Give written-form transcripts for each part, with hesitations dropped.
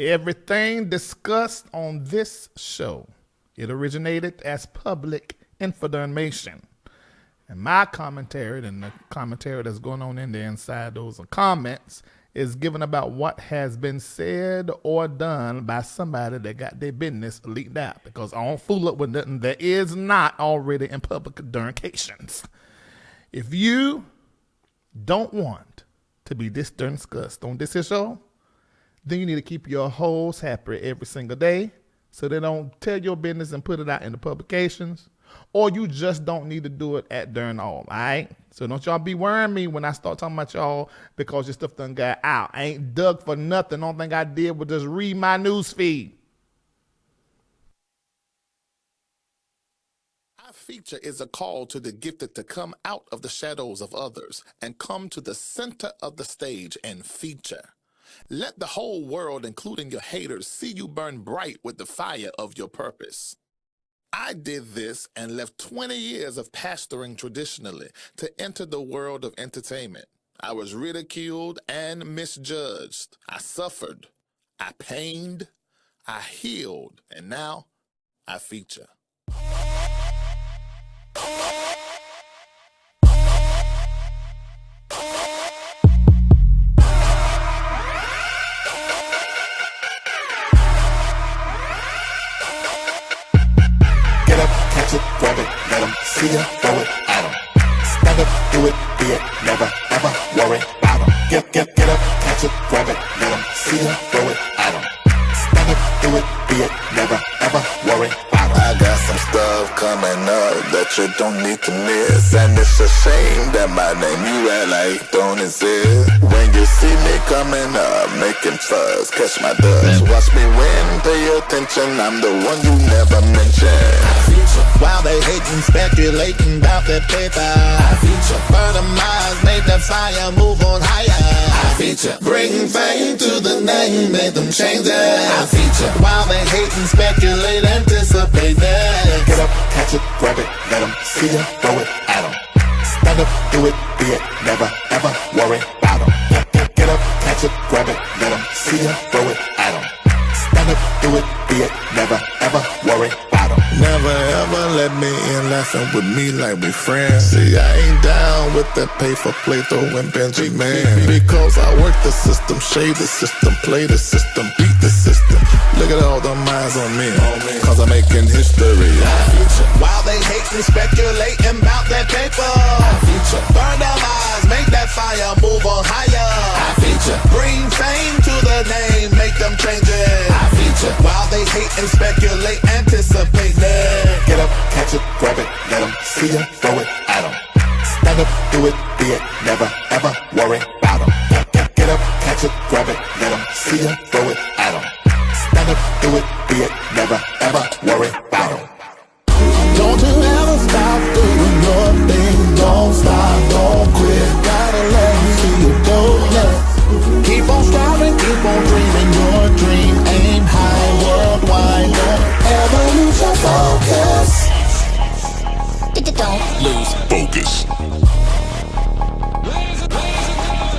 Everything discussed on this show, it originated as public information. And my commentary and the commentary that's going on in there inside those comments is given about what has been said or done by somebody that got their business leaked out. Because I don't fool up with nothing that is not already in public communications. If you don't want to be this discussed on this show, then you need to keep your hoes happy every single day so they don't tell your business and put it out in the publications. Or you just don't need to do it at during all right? So don't y'all be worrying me when I start talking about y'all because your stuff done got out. I ain't dug for nothing. The only thing I did was just read my news feed. Our feature is a call to the gifted to come out of the shadows of others and come to the center of the stage and feature. Let the whole world, including your haters, see you burn bright with the fire of your purpose. I did this and left 20 years of pastoring traditionally to enter the world of entertainment. I was ridiculed and misjudged. I suffered. I pained. I healed. And now I feature. Grab it, let them see ya, throw it at them. Stand up, do it, be it, never, ever worry about them. Get up, catch it, grab it, let them see ya, throw it at them. Stand up, do it, be it, never, ever worry about them. I got some stuff coming up that you don't need to miss. And it's a shame that my name you act like don't exist. When you see me coming up, making fuzz, catch my dust. Watch me win, pay attention, I'm the one you never mentioned. While they hating, speculating about that paper, I feature. Burn them eyes, make that fire move on higher, I feature. Bring fame to the name, make them change it, I feature. While they hating, speculate, anticipate that. Get up, catch it, grab it, let them see ya, throw it at them. Stand up, do it, be it, never, ever worry about them. Get up, catch it, grab it, let them see ya, throw it at them. Stand up, do it, be it, never, ever worry about them. Never ever let me in laughing with me like we friends. See, I ain't down with that pay for play throwing Benjamin. Because I work the system, shade the system, play the system, beat the system. Look at all the minds on me, cause I'm making history. While they hating, speculating about that paper, I feature. Burn them eyes, make that fire move on higher, I feature. Bring fame to the name, make them change it, I feature. While they hating, speculate, anticipate that. Get up, catch it, grab it, let them see ya, throw it at them. Stand up, do it, be it, never, ever worry about them. Get up, catch it, grab it, let them see ya, throw it at them. Stand up, do it, be it, never, ever worry about them. Don't you ever stop doing your thing, don't stop, don't quit. Gotta let me see you go, yeah. Keep on striving, keep on dreaming your dream. Aim high, worldwide, don't ever lose your focus. Don't lose focus.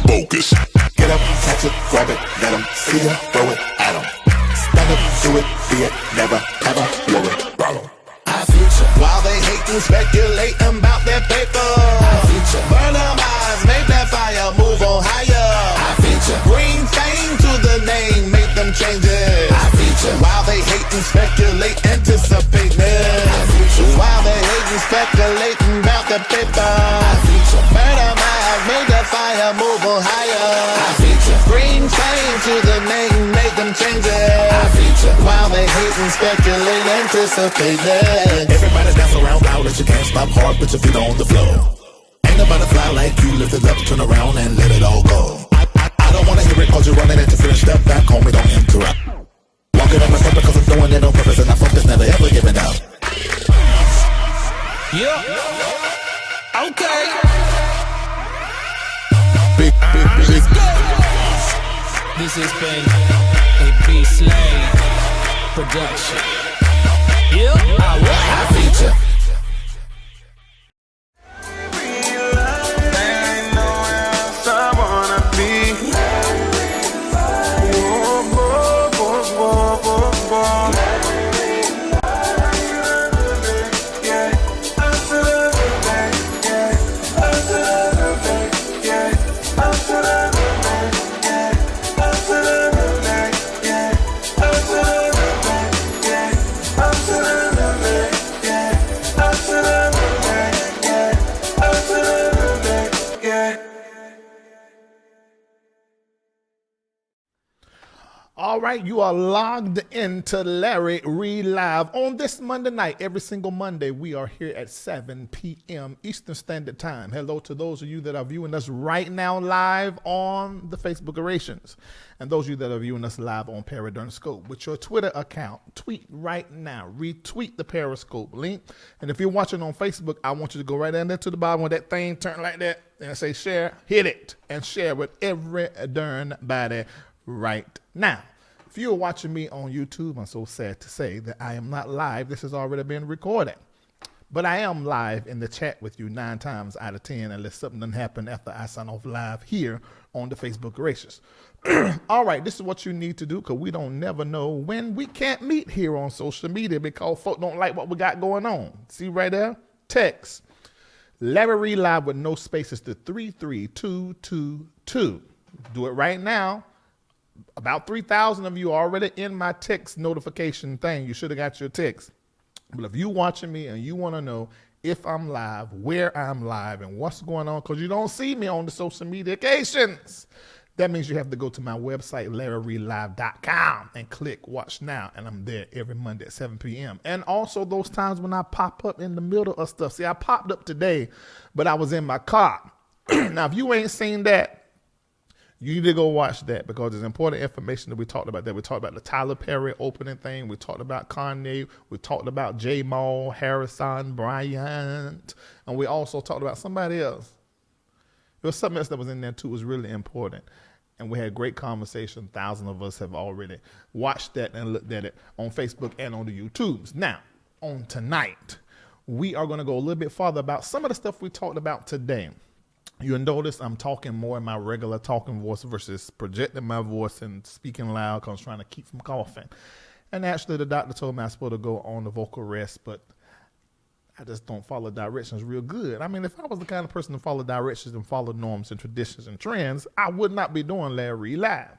Focus. Get up, catch it, grab it, let them see ya, throw it at them. Stand up, do it, be it, never, ever worry about them. I feature. While they hating, speculating about that paper, I feature. Burn them eyes, make that fire move on higher, I feature. Bring fame to the name, make them change it, I feature. While they hating, speculate, anticipate it, I feature. While they hating, speculating about that paper, I feature. Burn them eyes, make that fire move on higher, I feature. Bring fame to the name, make them change it, I feature. While they hating, speculate, anticipate it. Everybody dance around loud that you can't stop hard, put your feet on the floor. Ain't nobody fly like you, lift it up, turn around and let it all go. I don't wanna hear it cause you're running into finish, step back, homie, don't interrupt. Walking on my step because I'm doing it on purpose and I focus, never ever giving up. Yeah. Okay. Big. This has been a B-Slave production. Yeah, I feature. All right, you are logged into Larry Reid Live on this Monday night. Every single Monday, we are here at 7 p.m. Eastern Standard Time. Hello to those of you that are viewing us right now live on the Facebook orations, and those of you that are viewing us live on Periscope with your Twitter account. Tweet right now. Retweet the Periscope link. And if you're watching on Facebook, I want you to go right down there to the bottom where that thing turn like that and say share. Hit it and share with every darn body right now. If you're watching me on YouTube, I'm so sad to say that I am not live. This has already been recorded. But I am live in the chat with you 9 times out of 10 unless something doesn't happen after I sign off live here on the Facebook Gracious. All right, this is what you need to do because we don't never know when we can't meet here on social media because folk don't like what we got going on. See right there? Text LarryReidLive with no spaces to 33222. Do it right now. About 3,000 of you are already in my text notification thing. You should have got your text. But if you're watching me and you want to know if I'm live, where I'm live, and what's going on, because you don't see me on the social media occasions, that means you have to go to my website, LarryReidLive.com, and click Watch Now. And I'm there every Monday at 7 p.m. And also those times when I pop up in the middle of stuff. See, I popped up today, but I was in my car. Now, if you ain't seen that, you need to go watch that because there's important information that we talked about. That we talked about the Tyler Perry opening thing. We talked about Kanye. We talked about J. Maul, Harrison Bryant, and we also talked about somebody else. There was something else that was in there too. It was really important, and we had great conversation. Thousands of us have already watched that and looked at it on Facebook and on the YouTubes. Now, on tonight, we are going to go a little bit farther about some of the stuff we talked about today. You'll notice I'm talking more in my regular talking voice versus projecting my voice and speaking loud because I was trying to keep from coughing. And actually, the doctor told me I was supposed to go on the vocal rest, but I just don't follow directions real good. I mean, if I was the kind of person to follow directions and follow norms and traditions and trends, I would not be doing Larry Live.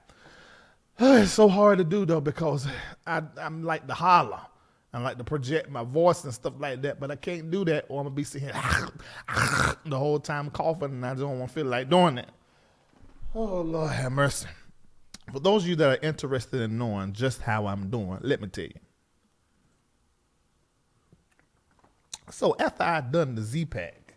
It's so hard to do, though, because I'm like the holler. I like to project my voice and stuff like that, but I can't do that or I'm going to be sitting here the whole time coughing and I don't want to feel like doing that. Oh, Lord have mercy. For those of you that are interested in knowing just how I'm doing, let me tell you. So after I done the Z-Pack,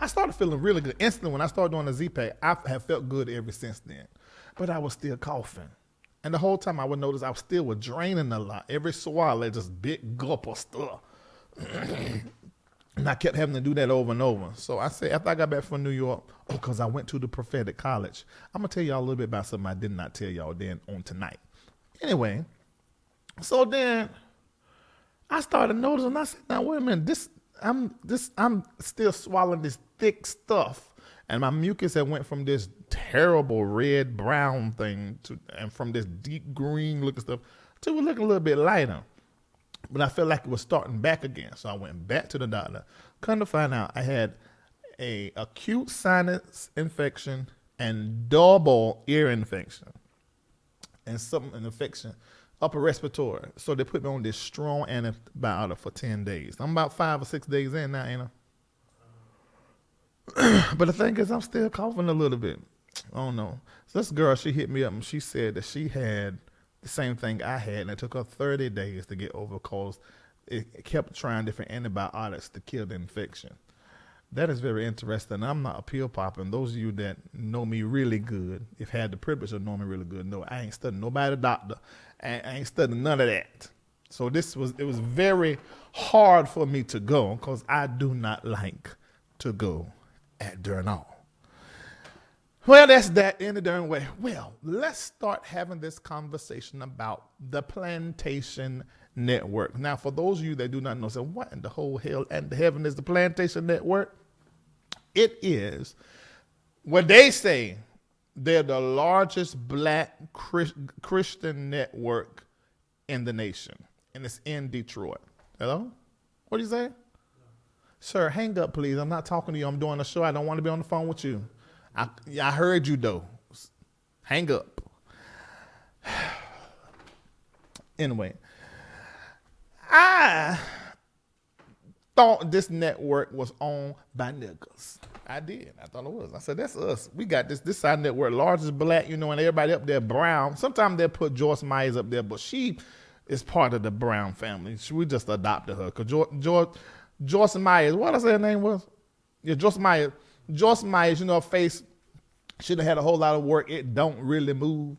I started feeling really good. Instantly when I started doing the Z-Pack, I have felt good ever since then, but I was still coughing. And the whole time I would notice I was still draining a lot. Every swallow, like just big gulp of stuff. And I kept having to do that over and over. So I said, after I got back from New York, because I went to the prophetic college, I'm going to tell y'all a little bit about something I did not tell y'all then on tonight. Anyway, so then I started noticing, I said, now wait a minute, I'm still swallowing this thick stuff. And my mucus had went from this terrible red brown thing and from this deep green looking stuff to looking a little bit lighter. But I felt like it was starting back again. So I went back to the doctor. Come to find out I had a acute sinus infection and double ear infection and an infection, upper respiratory. So they put me on this strong antibiotic for 10 days. I'm about 5 or 6 days in now, you know. But the thing is, I'm still coughing a little bit. I don't know. So this girl, she hit me up and she said that she had the same thing I had, and it took her 30 days to get over because it kept trying different antibiotics to kill the infection. That is very interesting. I'm not a pill popper, and those of you that know me really good, if had the privilege of knowing me really good, know I ain't studying nobody doctor. I ain't studying none of that. So it was very hard for me to go because I do not like to go during all. Well, that's that in the darn way. Well, let's start having this conversation about the Plantation Network. Now, for those of you that do not know, so what in the whole hell and the heaven is the Plantation Network? It is what they say they're the largest black Christian network in the nation, and it's in Detroit. Hello? What do you say? Sir, hang up, please. I'm not talking to you. I'm doing a show. I don't want to be on the phone with you. I heard you, though. Hang up. Anyway, I thought this network was owned by niggas. I did. I thought it was. I said, that's us. We got this side network, largest black, and everybody up there brown. Sometimes they'll put Joyce Myers up there, but she is part of the Brown family. We just adopted her. Because Joyce Myers, what did I say her name was? Yeah, Joyce Myers. Joyce Myers, her face should have had a whole lot of work. It don't really move.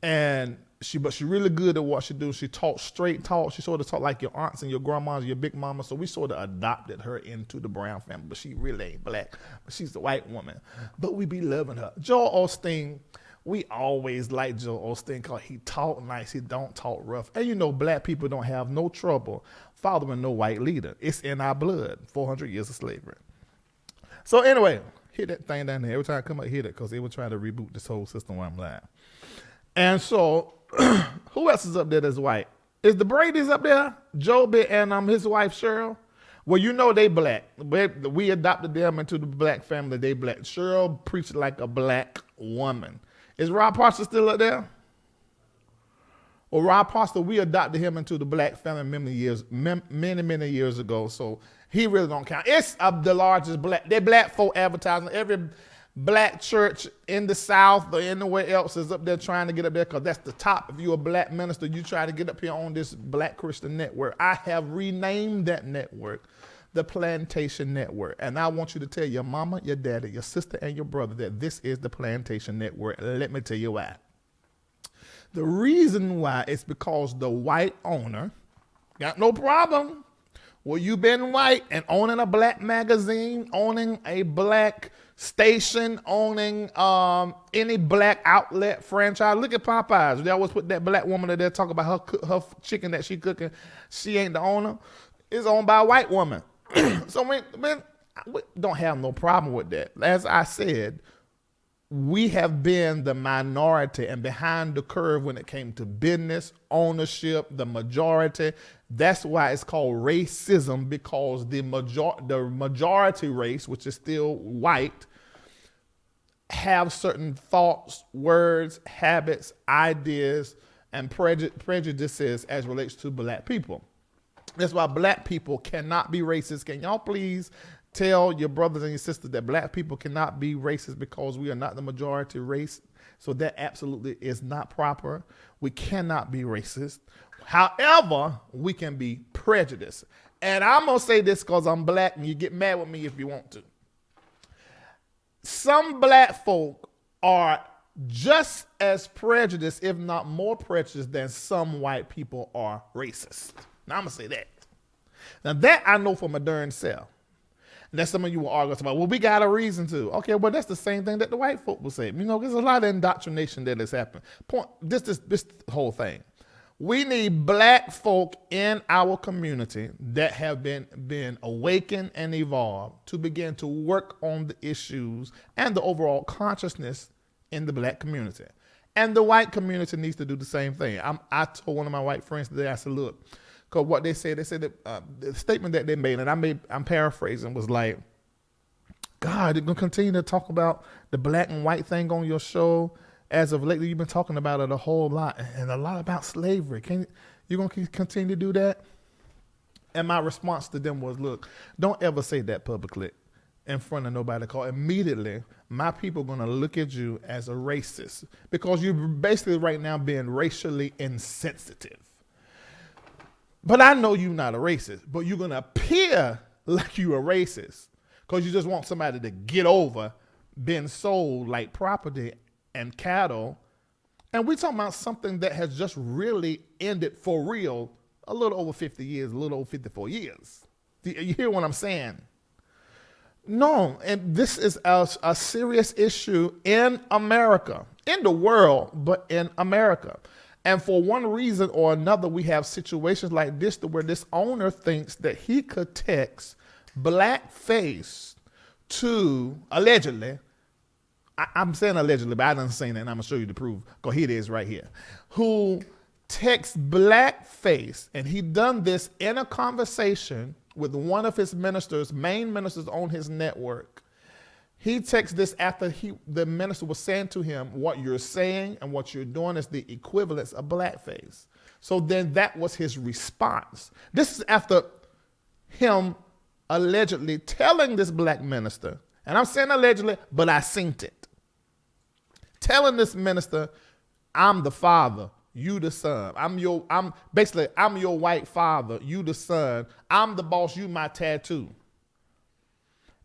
But she really good at what she do. She talks straight talk. She sort of talk like your aunts and your grandmas, your big mama. So we sort of adopted her into the Brown family. But she really ain't black. But she's a white woman. But we be loving her. Joel Osteen, we always like Joel Osteen because he talk nice. He don't talk rough. And black people don't have no trouble following no white leader. It's in our blood. 400 years of slavery. So anyway, hit that thing down there. Every time I come up, hit it because they were trying to reboot this whole system while I'm live. And so, who else is up there that's white? Is the Brady's up there? Joby and his wife Cheryl? Well, they black. We adopted them into the black family. They black. Cheryl preached like a black woman. Is Rob Parson still up there? Well, Rob Parson, we adopted him into the black family many years ago. So he really don't count. It's the largest black. They black folk advertising. Every black church in the South or anywhere else is up there trying to get up there because that's the top. If you're a black minister, you try to get up here on this Black Christian Network. I have renamed that network the Plantation Network. And I want you to tell your mama, your daddy, your sister, and your brother that this is the Plantation Network. Let me tell you why. The reason why is because the white owner got no problem. Well, you been white and owning a black magazine, owning a black station, owning any black outlet franchise. Look at Popeyes. They always put that black woman there talk about her chicken that she cooking. She ain't the owner. It's owned by a white woman. So we don't have no problem with that. As I said, we have been the minority and behind the curve when it came to business, ownership, the majority. That's why it's called racism, because the majority race, which is still white, have certain thoughts, words, habits, ideas, and prejudices as relates to black people. That's why black people cannot be racist. Can y'all please tell your brothers and your sisters that black people cannot be racist because we are not the majority race? So that absolutely is not proper. We cannot be racist. However, we can be prejudiced. And I'm going to say this because I'm black, and you get mad with me if you want to. Some black folk are just as prejudiced, if not more prejudiced, than some white people are racist. Now, I'm going to say that. Now, that I know for my darn self. And that's some of you will argue about, well, we got a reason to. Okay, well, that's the same thing that the white folk will say. There's a lot of indoctrination that has happened. This whole thing. We need black folk in our community that have been awakened and evolved to begin to work on the issues and the overall consciousness in the black community. And the white community needs to do the same thing. I told one of my white friends today, I said, look, because what they said that the statement that they made, and I'm paraphrasing, was like, God, they're going to continue to talk about the black and white thing on your show. As of lately, you've been talking about it a whole lot, and a lot about slavery. You going to continue to do that? And my response to them was, look, don't ever say that publicly in front of nobody, because immediately my people are going to look at you as a racist, because you're basically right now being racially insensitive. But I know you're not a racist, but you're going to appear like you're a racist because you just want somebody to get over being sold like property and cattle. And we're talking about something that has just really ended for real a little over 50 years, a little over 54 years. You hear what I'm saying? No, and this is a serious issue in America, in the world, but in America. And for one reason or another, we have situations like this where this owner thinks that he could text Blackface to, allegedly, I'm saying allegedly, but I done seen it, and I'm going to show you the proof, because here it is right here, who texts Blackface, and he done this in a conversation with one of his ministers, main ministers on his network. He texts this after the minister was saying to him, what you're saying and what you're doing is the equivalence of blackface. So then that was his response. This is after him allegedly telling this black minister, and I'm saying allegedly, but I seen it, telling this minister, I'm the father, you the son. I'm your white father, you the son. I'm the boss, you my tattoo.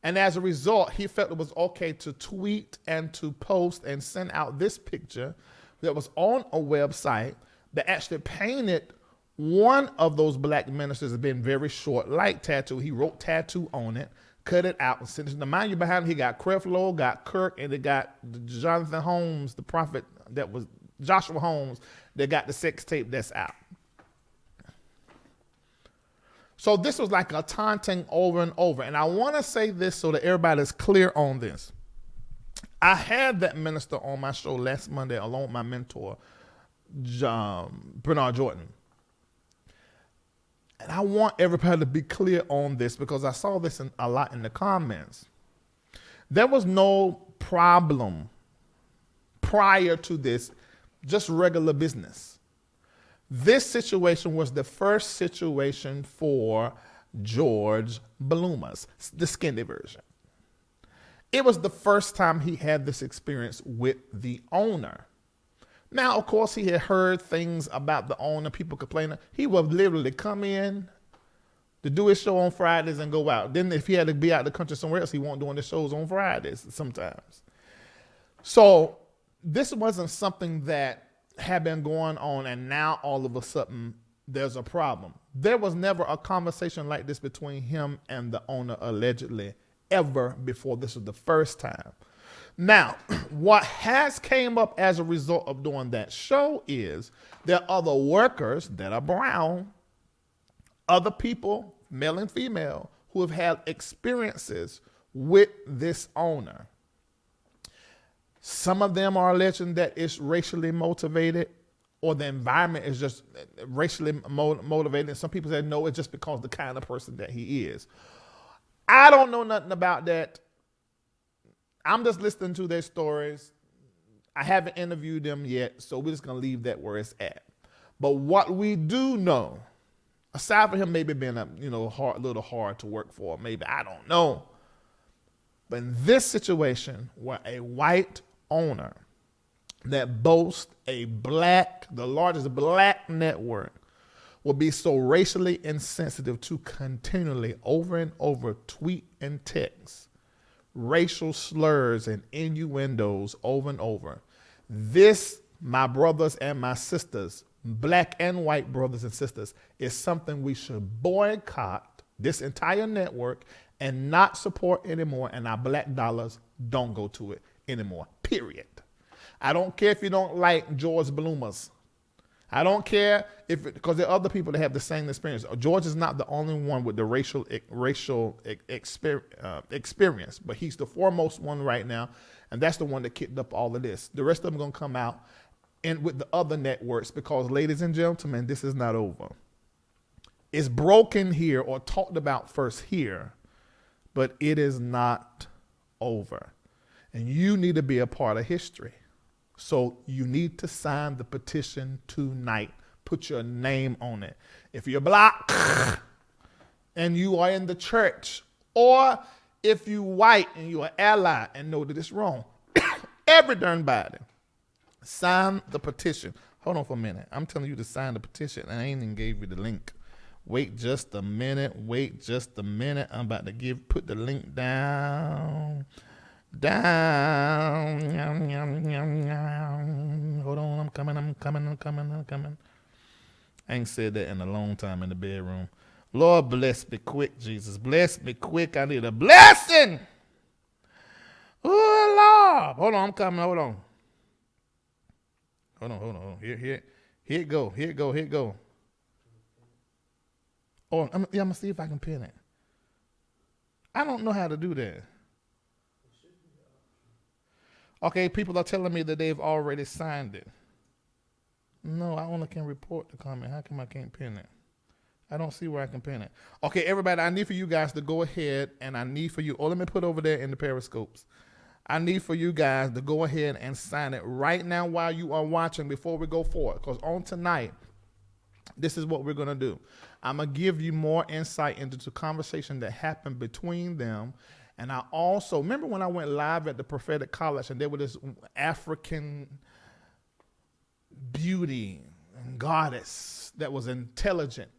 And as a result, he felt it was okay to tweet and to post and send out this picture that was on a website that actually painted one of those black ministers as being very short, like tattoo. He wrote tattoo on it, cut it out, and sent it. Now, mind you, behind him, he got Creflo, got Kirk, and they got Jonathan Holmes, the prophet that was Joshua Holmes, that got the sex tape that's out. So this was like a taunting over and over. And I want to say this so that everybody is clear on this. I had that minister on my show last Monday along with my mentor, Bernard Jordan. And I want everybody to be clear on this because I saw this a lot in the comments. There was no problem prior to this, just regular business. This situation was the first situation for George Bellomo's, the skinny version. It was the first time he had this experience with the owner. Now, of course, he had heard things about the owner, people complaining. He would literally come in to do his show on Fridays and go out. Then if he had to be out the country somewhere else, he won't doing the shows on Fridays sometimes. So this wasn't something that had been going on and now all of a sudden there's a problem. There was never a conversation like this between him and the owner allegedly ever before. This was the first time. Now, what has came up as a result of doing that show is there are other workers that are brown, other people, male and female, who have had experiences with this owner. Some of them are alleging that it's racially motivated or the environment is just racially motivated. Some people say, no, it's just because of the kind of person that he is. I don't know nothing about that. I'm just listening to their stories. I haven't interviewed them yet, so we're just going to leave that where it's at. But what we do know, aside from him maybe being a little hard to work for, maybe, I don't know. But in this situation where a white owner that boasts the largest black network will be so racially insensitive to continually over and over tweet and text racial slurs and innuendos over and over. This, my brothers and my sisters, black and white brothers and sisters, is something we should boycott this entire network and not support anymore, and our black dollars don't go to it anymore, period. I don't care if you don't like George Bellomo's. I don't care because there are other people that have the same experience. George is not the only one with the racial experience, but he's the foremost one right now, and that's the one that kicked up all of this. The rest of them are going to come out and with the other networks because, ladies and gentlemen, this is not over. It's broken here or talked about first here, but it is not over. And you need to be a part of history. So you need to sign the petition tonight. Put your name on it. If you're black and you are in the church, or if you white and you're an ally and know that it's wrong, every darn body, sign the petition. Hold on for a minute. I'm telling you to sign the petition, and I ain't even gave you the link. Wait just a minute. I'm about to put the link down. Hold on, I'm coming. I ain't said that in a long time in the bedroom. Lord, bless me quick, Jesus. Bless me quick. I need a blessing. Oh, Lord. Hold on, I'm coming. Hold on. Here it go. Oh, I'm going to see if I can pin it. I don't know how to do that. Okay, people are telling me that they've already signed it. No, I only can report the comment. How come I can't pin it? I don't see where I can pin it. Okay, everybody, I need for you guys to go ahead and I need for you, let me put over there in the periscopes. I need for you guys to go ahead and sign it right now while you are watching before we go forward. Because on tonight, this is what we're going to do. I'm going to give you more insight into the conversation that happened between them. And I also, remember when I went live at the Prophetic College and there was this African beauty and goddess that was intelligent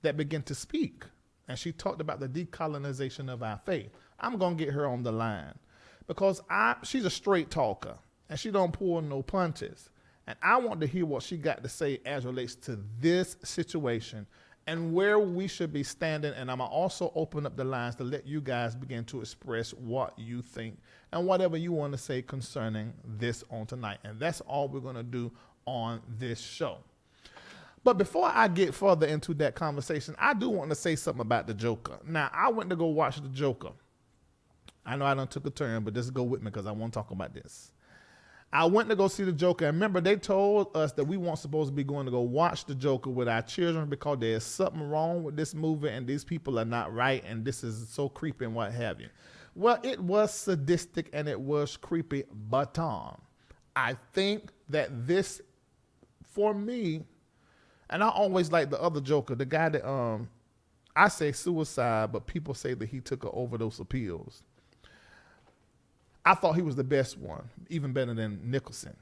that began to speak. And she talked about the decolonization of our faith. I'm going to get her on the line because she's a straight talker and she don't pull no punches. And I want to hear what she got to say as relates to this situation and where we should be standing. And I'm going to also open up the lines to let you guys begin to express what you think and whatever you want to say concerning this on tonight. And that's all we're going to do on this show. But before I get further into that conversation, I do want to say something about the Joker. Now, I went to go watch the Joker. I know I done took a turn, but just go with me because I want to talk about this. I went to go see the Joker. And remember, they told us that we weren't supposed to be going to go watch the Joker with our children because there's something wrong with this movie and these people are not right and this is so creepy and what have you. Well, it was sadistic and it was creepy, but I think that this, for me, and I always like the other Joker, the guy that, I say suicide, but people say that he took an overdose of pills. I thought he was the best one, even better than Nicholson.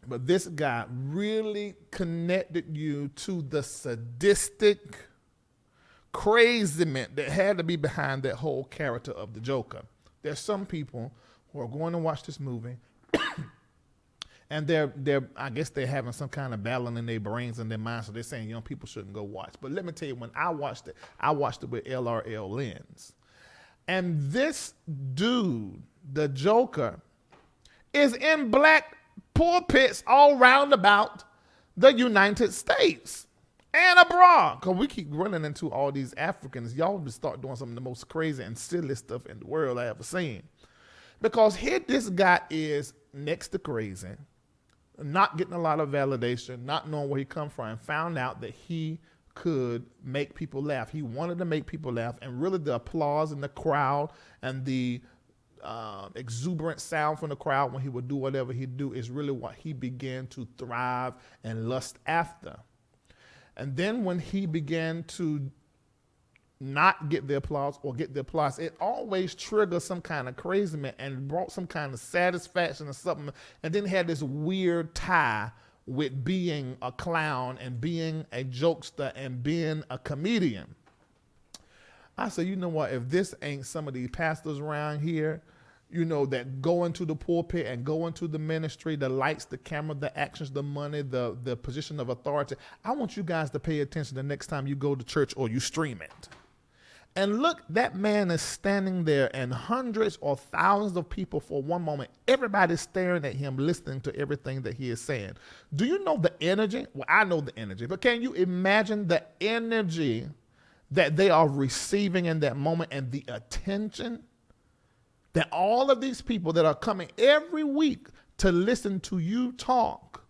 But this guy really connected you to the sadistic craziness that had to be behind that whole character of the Joker. There's some people who are going to watch this movie and they're I guess they're having some kind of battle in their brains and their minds, so they're saying young people shouldn't go watch. But let me tell you, when I watched it with LRL lens. And this dude, the Joker, is in black pulpits all round about the United States and abroad. Because we keep running into all these Africans. Y'all just start doing some of the most crazy and silly stuff in the world I ever seen. Because here this guy is next to crazy, not getting a lot of validation, not knowing where he come from, and found out that he could make people laugh. He wanted to make people laugh, and really the applause in the crowd and the exuberant sound from the crowd when he would do whatever he'd do is really what he began to thrive and lust after. And then when he began to not get the applause or get the applause, it always triggered some kind of craziness and brought some kind of satisfaction or something, and then had this weird tie with being a clown and being a jokester and being a comedian. I said, you know what, if this ain't some of these pastors around here, you know, that go into the pulpit and go into the ministry, the lights, the camera, the actions, the money, the position of authority, I want you guys to pay attention the next time you go to church or you stream it. And look, that man is standing there and hundreds or thousands of people for one moment, everybody's staring at him, listening to everything that he is saying. Do you know the energy? Well, I know the energy, but can you imagine the energy that they are receiving in that moment and the attention that all of these people that are coming every week to listen to you talk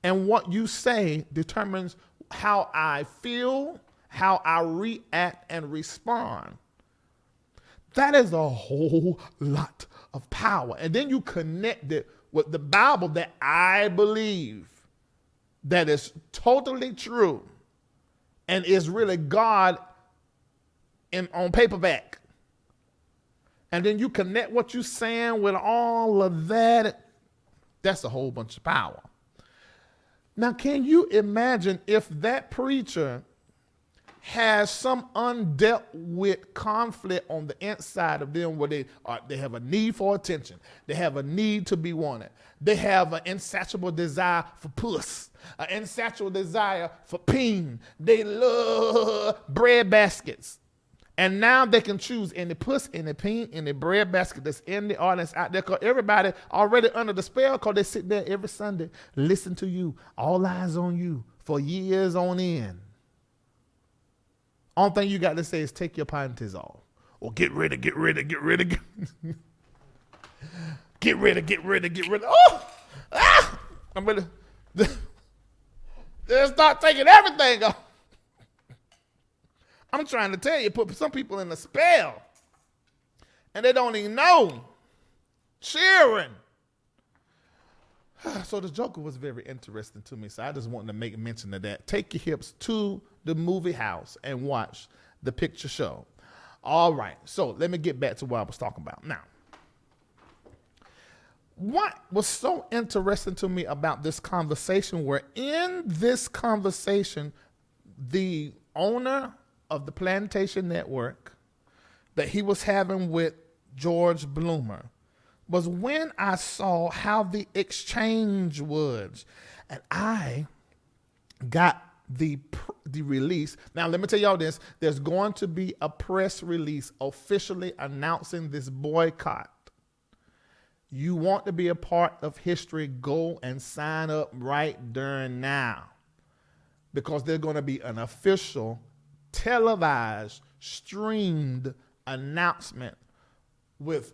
and what you say determines how I feel, how I react and respond. That is a whole lot of power. And then you connect it with the Bible that I believe that is totally true and is really God on paperback. And then you connect what you're saying with all of that. That's a whole bunch of power. Now, can you imagine if that preacher has some undealt with conflict on the inside of them where they have a need for attention. They have a need to be wanted. They have an insatiable desire for puss, an insatiable desire for peen. They love bread baskets. And now they can choose any puss, any peen, any bread basket that's in the audience out there, because everybody already under the spell, because they sit there every Sunday, listen to you, all eyes on you for years on end. Only thing you got to say is take your panties off. Or get rid of. Get rid. Oh! Ah! I'm going to start taking everything off. I'm trying to tell you, put some people in a spell. And they don't even know. Cheering. So the Joker was very interesting to me. So I just wanted to make mention of that. Take your hips to the movie house and watch the picture show. All right. So let me get back to what I was talking about. Now, what was so interesting to me about this conversation, where in this conversation, the owner of the Plantation Network that he was having with George Bloomer, was when I saw how the exchange was. And I got the release. Now, let me tell y'all this. There's going to be a press release officially announcing this boycott. You want to be a part of history, go and sign up right during now. Because there's going to be an official, televised, streamed announcement with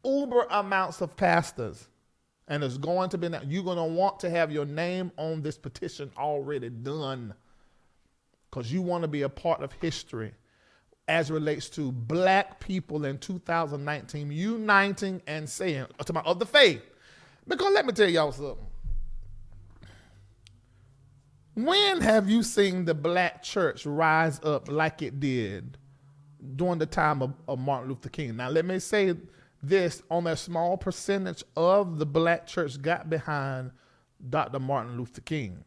uber amounts of pastors. And it's going to be, you're going to want to have your name on this petition already done, because you want to be a part of history as relates to black people in 2019 uniting and saying, of the faith. Because let me tell y'all something. When have you seen the black church rise up like it did during the time of Martin Luther King? Now, let me say this, on a small percentage of the black church got behind Dr. Martin Luther King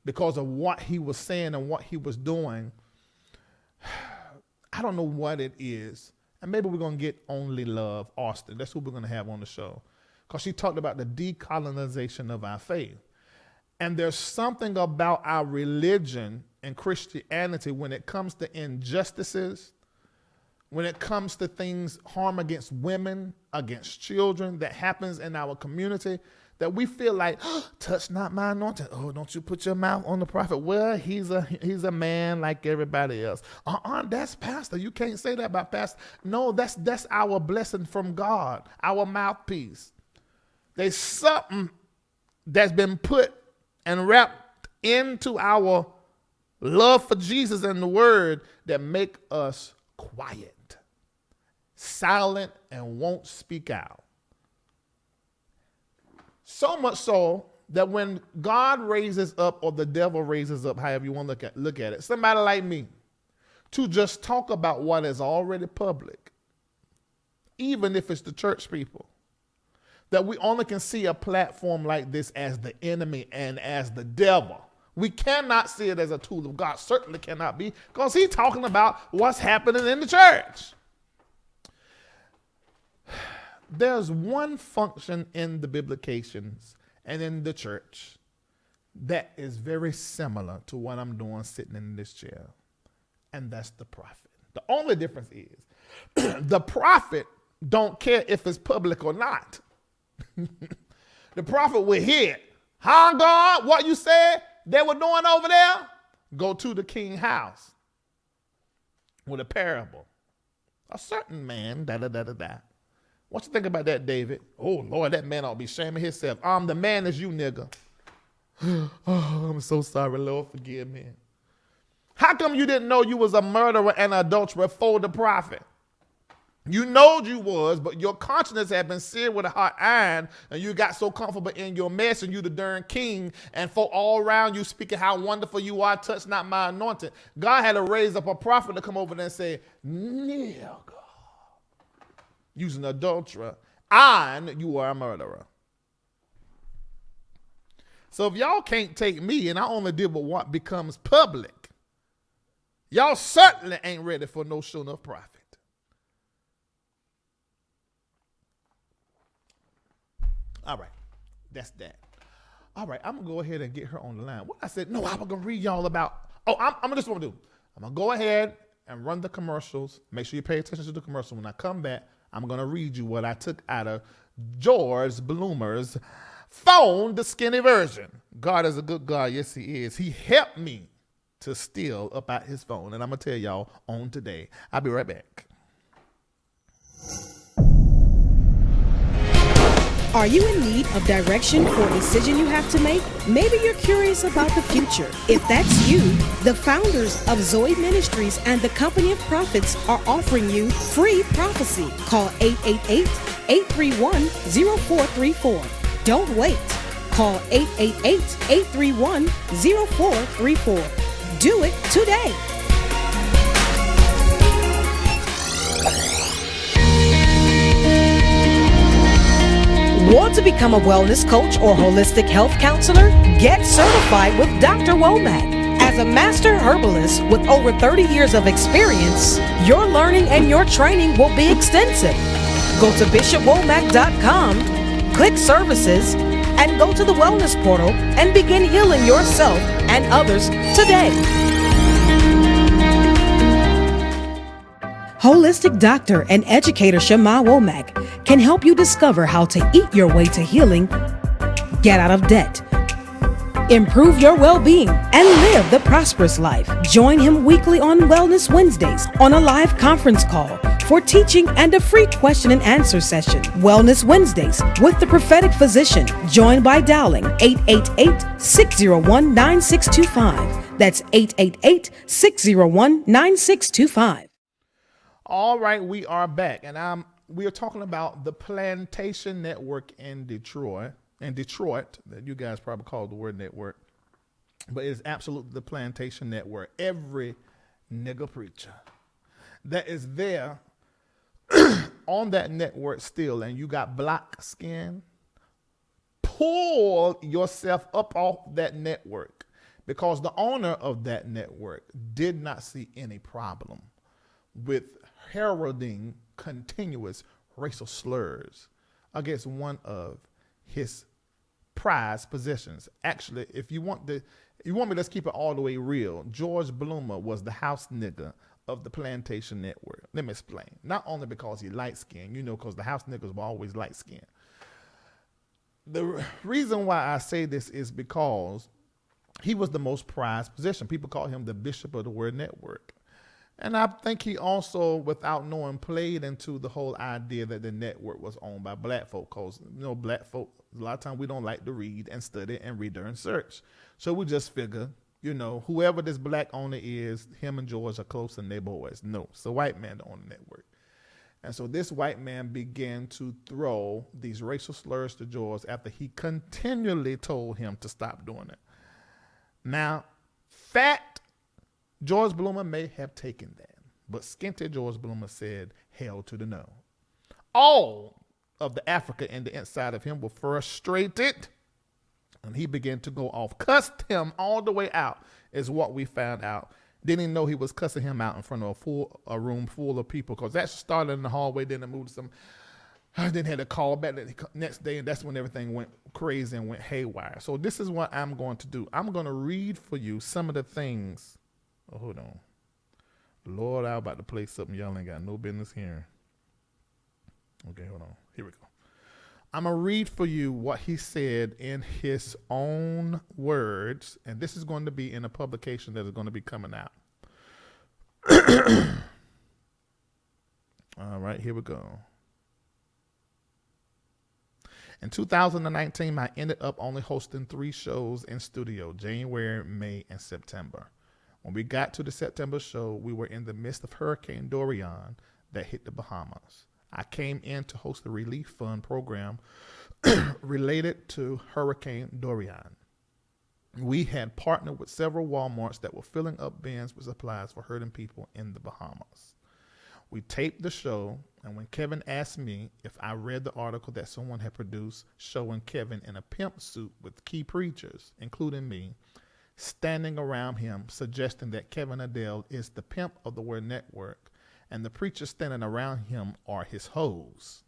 because of what he was saying and what he was doing. I don't know what it is. And maybe we're going to get Only Love Austin. That's who we're going to have on the show, because she talked about the decolonization of our faith. And there's something about our religion and Christianity when it comes to injustices, when it comes to things, harm against women, against children that happens in our community, that we feel like, oh, touch not my anointing. Oh, don't you put your mouth on the prophet. Well, he's a man like everybody else. That's pastor. You can't say that about pastor. No, that's our blessing from God, our mouthpiece. There's something that's been put and wrapped into our love for Jesus and the word that make us quiet, silent, and won't speak out. So much so that when God raises up, or the devil raises up, however you want to look at it, somebody like me, to just talk about what is already public, even if it's the church people, that we only can see a platform like this as the enemy and as the devil. We cannot see it as a tool of God. Certainly cannot be, because he's talking about what's happening in the church. There's one function in the biblications and in the church that is very similar to what I'm doing sitting in this chair, and that's the prophet. The only difference is the prophet don't care if it's public or not. The prophet will hear it. Huh, God, what you said they were doing over there? Go to the king's house with a parable. A certain man, da-da-da-da-da. What you think about that, David? Oh, Lord, that man ought to be shaming himself. The man is you, nigga. Oh, I'm so sorry, Lord, forgive me. How come you didn't know you was a murderer and an adulterer for the prophet? You know you was, but your conscience had been seared with a hot iron, and you got so comfortable in your mess, and you the darn king, and folk all around you speaking how wonderful you are, touch not my anointed. God had to raise up a prophet to come over there and say, nigga, using adulterer, and you are a murderer. So if y'all can't take me, and I only deal with what becomes public, y'all certainly ain't ready for no sure enough prophet. All right, that's that. All right, I'm going to go ahead and get her on the line. What I said, no, I'm going to read y'all about, I'm just going to do. I'm going to go ahead and run the commercials. Make sure you pay attention to the commercial. When I come back, I'm going to read you what I took out of George Bloomer's phone, the skinny version. God is a good God. Yes, he is. He helped me to steal up out his phone, and I'm going to tell y'all on today. I'll be right back. Are you in need of direction for a decision you have to make? Maybe you're curious about the future. If that's you, the founders of Zoe Ministries and the Company of Prophets are offering you free prophecy. Call 888-831-0434. Don't wait. Call 888-831-0434. Do it today. Want to become a wellness coach or holistic health counselor? Get certified with Dr. Womack. As a master herbalist with over 30 years of experience, your learning and your training will be extensive. Go to bishopwomack.com, click services, and go to the wellness portal and begin healing yourself and others today. Holistic doctor and educator Shema Womack can help you discover how to eat your way to healing, get out of debt, improve your well-being, and live the prosperous life. Join him weekly on Wellness Wednesdays on a live conference call for teaching and a free question and answer session. Wellness Wednesdays with the prophetic physician. Join by dialing 888-601-9625. That's 888-601-9625. All right, we are back, and we are talking about the Plantation Network in Detroit. That you guys probably call the word network, but it's absolutely the Plantation Network. Every nigga preacher that is there on that network still, and you got black skin, pull yourself up off that network, because the owner of that network did not see any problem with heralding continuous racial slurs against one of his prized possessions. Actually, if you want me, let's keep it all the way real. George Bellomo was the house nigga of the Plantation Network. Let me explain. Not only because he light skinned, because the house niggas were always light skinned. The reason why I say this is because he was the most prized possession. People call him the bishop of the word network. And I think he also, without knowing, played into the whole idea that the network was owned by black folk. Because, black folk, a lot of times we don't like to read and study and read and search. So we just figure, whoever this black owner is, him and George are close and they boys. No, it's a white man that owned the network. And so this white man began to throw these racial slurs to George after he continually told him to stop doing it. Now, fact, George Bellomo may have taken that, but skinty George Bellomo said, hell to the no. All of the Africa in the inside of him were frustrated, and he began to go off. Cussed him all the way out is what we found out. Didn't even know he was cussing him out in front of a room full of people, because that started in the hallway, then it moved to some. I then had a call back the next day, and that's when everything went crazy and went haywire. So this is what I'm going to do. I'm going to read for you some of the things. Oh, hold on. Lord, I'm about to play something y'all ain't got no business hearing. Okay, hold on. Here we go. I'm going to read for you what he said in his own words, and this is going to be in a publication that is going to be coming out. All right, here we go. In 2019, I ended up only hosting 3 shows in studio, January, May, and September. When we got to the September show, we were in the midst of Hurricane Dorian that hit the Bahamas. I came in to host a relief fund program related to Hurricane Dorian. We had partnered with several Walmarts that were filling up bins with supplies for hurting people in the Bahamas. We taped the show, and when Kevin asked me if I read the article that someone had produced showing Kevin in a pimp suit with key preachers, including me, standing around him, suggesting that Kevin Adele is the pimp of the word network, and the preachers standing around him are his hoes.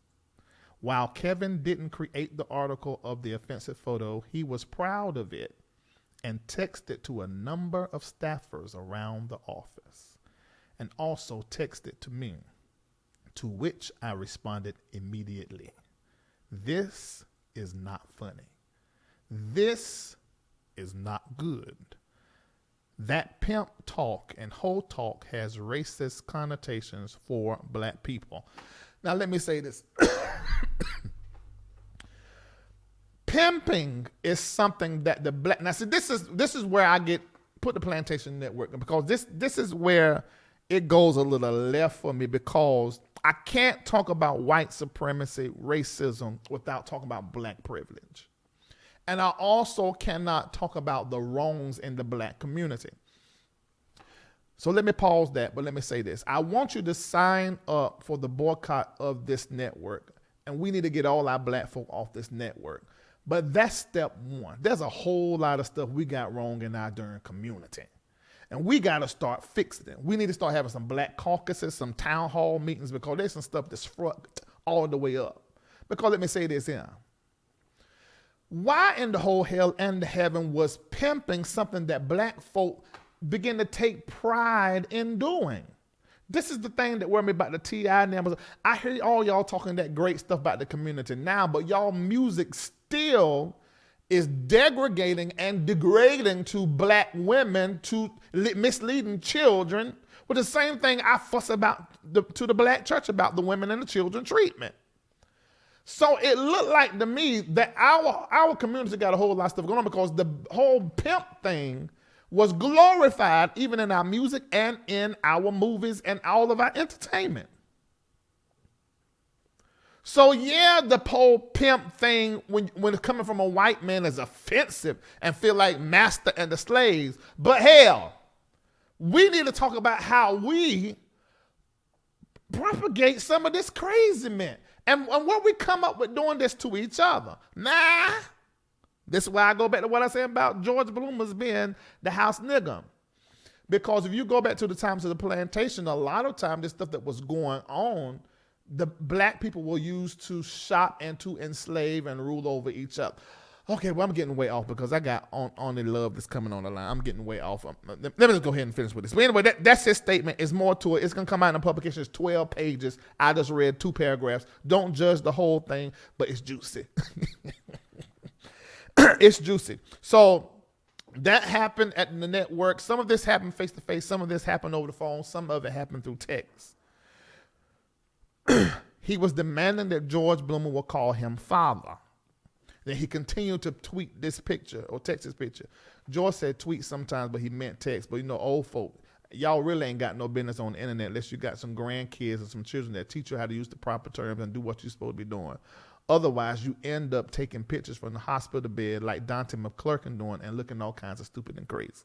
While Kevin didn't create the article of the offensive photo, he was proud of it and texted to a number of staffers around the office, and also texted to me, to which I responded immediately. This is not funny. This is not good. That pimp talk and hoe talk has racist connotations for black people. Now let me say this. Pimping is something that the black. Now see, this is where I put the Plantation Network, because this is where it goes a little left for me, because I can't talk about white supremacy, racism, without talking about black privilege. And I also cannot talk about the wrongs in the black community. So let me pause that, but let me say this. I want you to sign up for the boycott of this network, and we need to get all our black folk off this network. But that's step one. There's a whole lot of stuff we got wrong in our darn community. And we got to start fixing it. We need to start having some black caucuses, some town hall meetings, because there's some stuff that's fucked all the way up. Because let me say this here. Why in the whole hell and the heaven was pimping something that black folk begin to take pride in doing? This is the thing that worried me about the T.I. numbers. I hear all y'all talking that great stuff about the community now, but y'all music still is degrading and degrading to black women, to misleading children, with the same thing I fuss about to the black church about the women and the children treatment. So it looked like to me that our community got a whole lot of stuff going on, because the whole pimp thing was glorified even in our music and in our movies and all of our entertainment. So yeah, the whole pimp thing, when it's coming from a white man, is offensive and feel like master and the slaves. But hell, we need to talk about how we propagate some of this craziness and what we come up with doing this to each other. Nah, this is why I go back to what I said about George Bloomers being the house nigga. Because if you go back to the times of the plantation, a lot of time this stuff that was going on, the black people were used to shop and to enslave and rule over each other. Okay, well, I'm getting way off because I got only love that's coming on the line. I'm getting way off. Let me just go ahead and finish with this. But anyway, that's his statement. It's more to it. It's going to come out in the publication. It's 12 pages. I just read 2 paragraphs. Don't judge the whole thing, but it's juicy. It's juicy. So that happened at the network. Some of this happened face-to-face. Some of this happened over the phone. Some of it happened through text. He was demanding that George Bloomer will call him father. Then he continued to tweet this picture or text this picture. George said tweet sometimes, but he meant text. But you know, old folk, y'all really ain't got no business on the internet unless you got some grandkids or some children that teach you how to use the proper terms and do what you're supposed to be doing. Otherwise, you end up taking pictures from the hospital bed like Dante McClurkin doing and looking all kinds of stupid and crazy.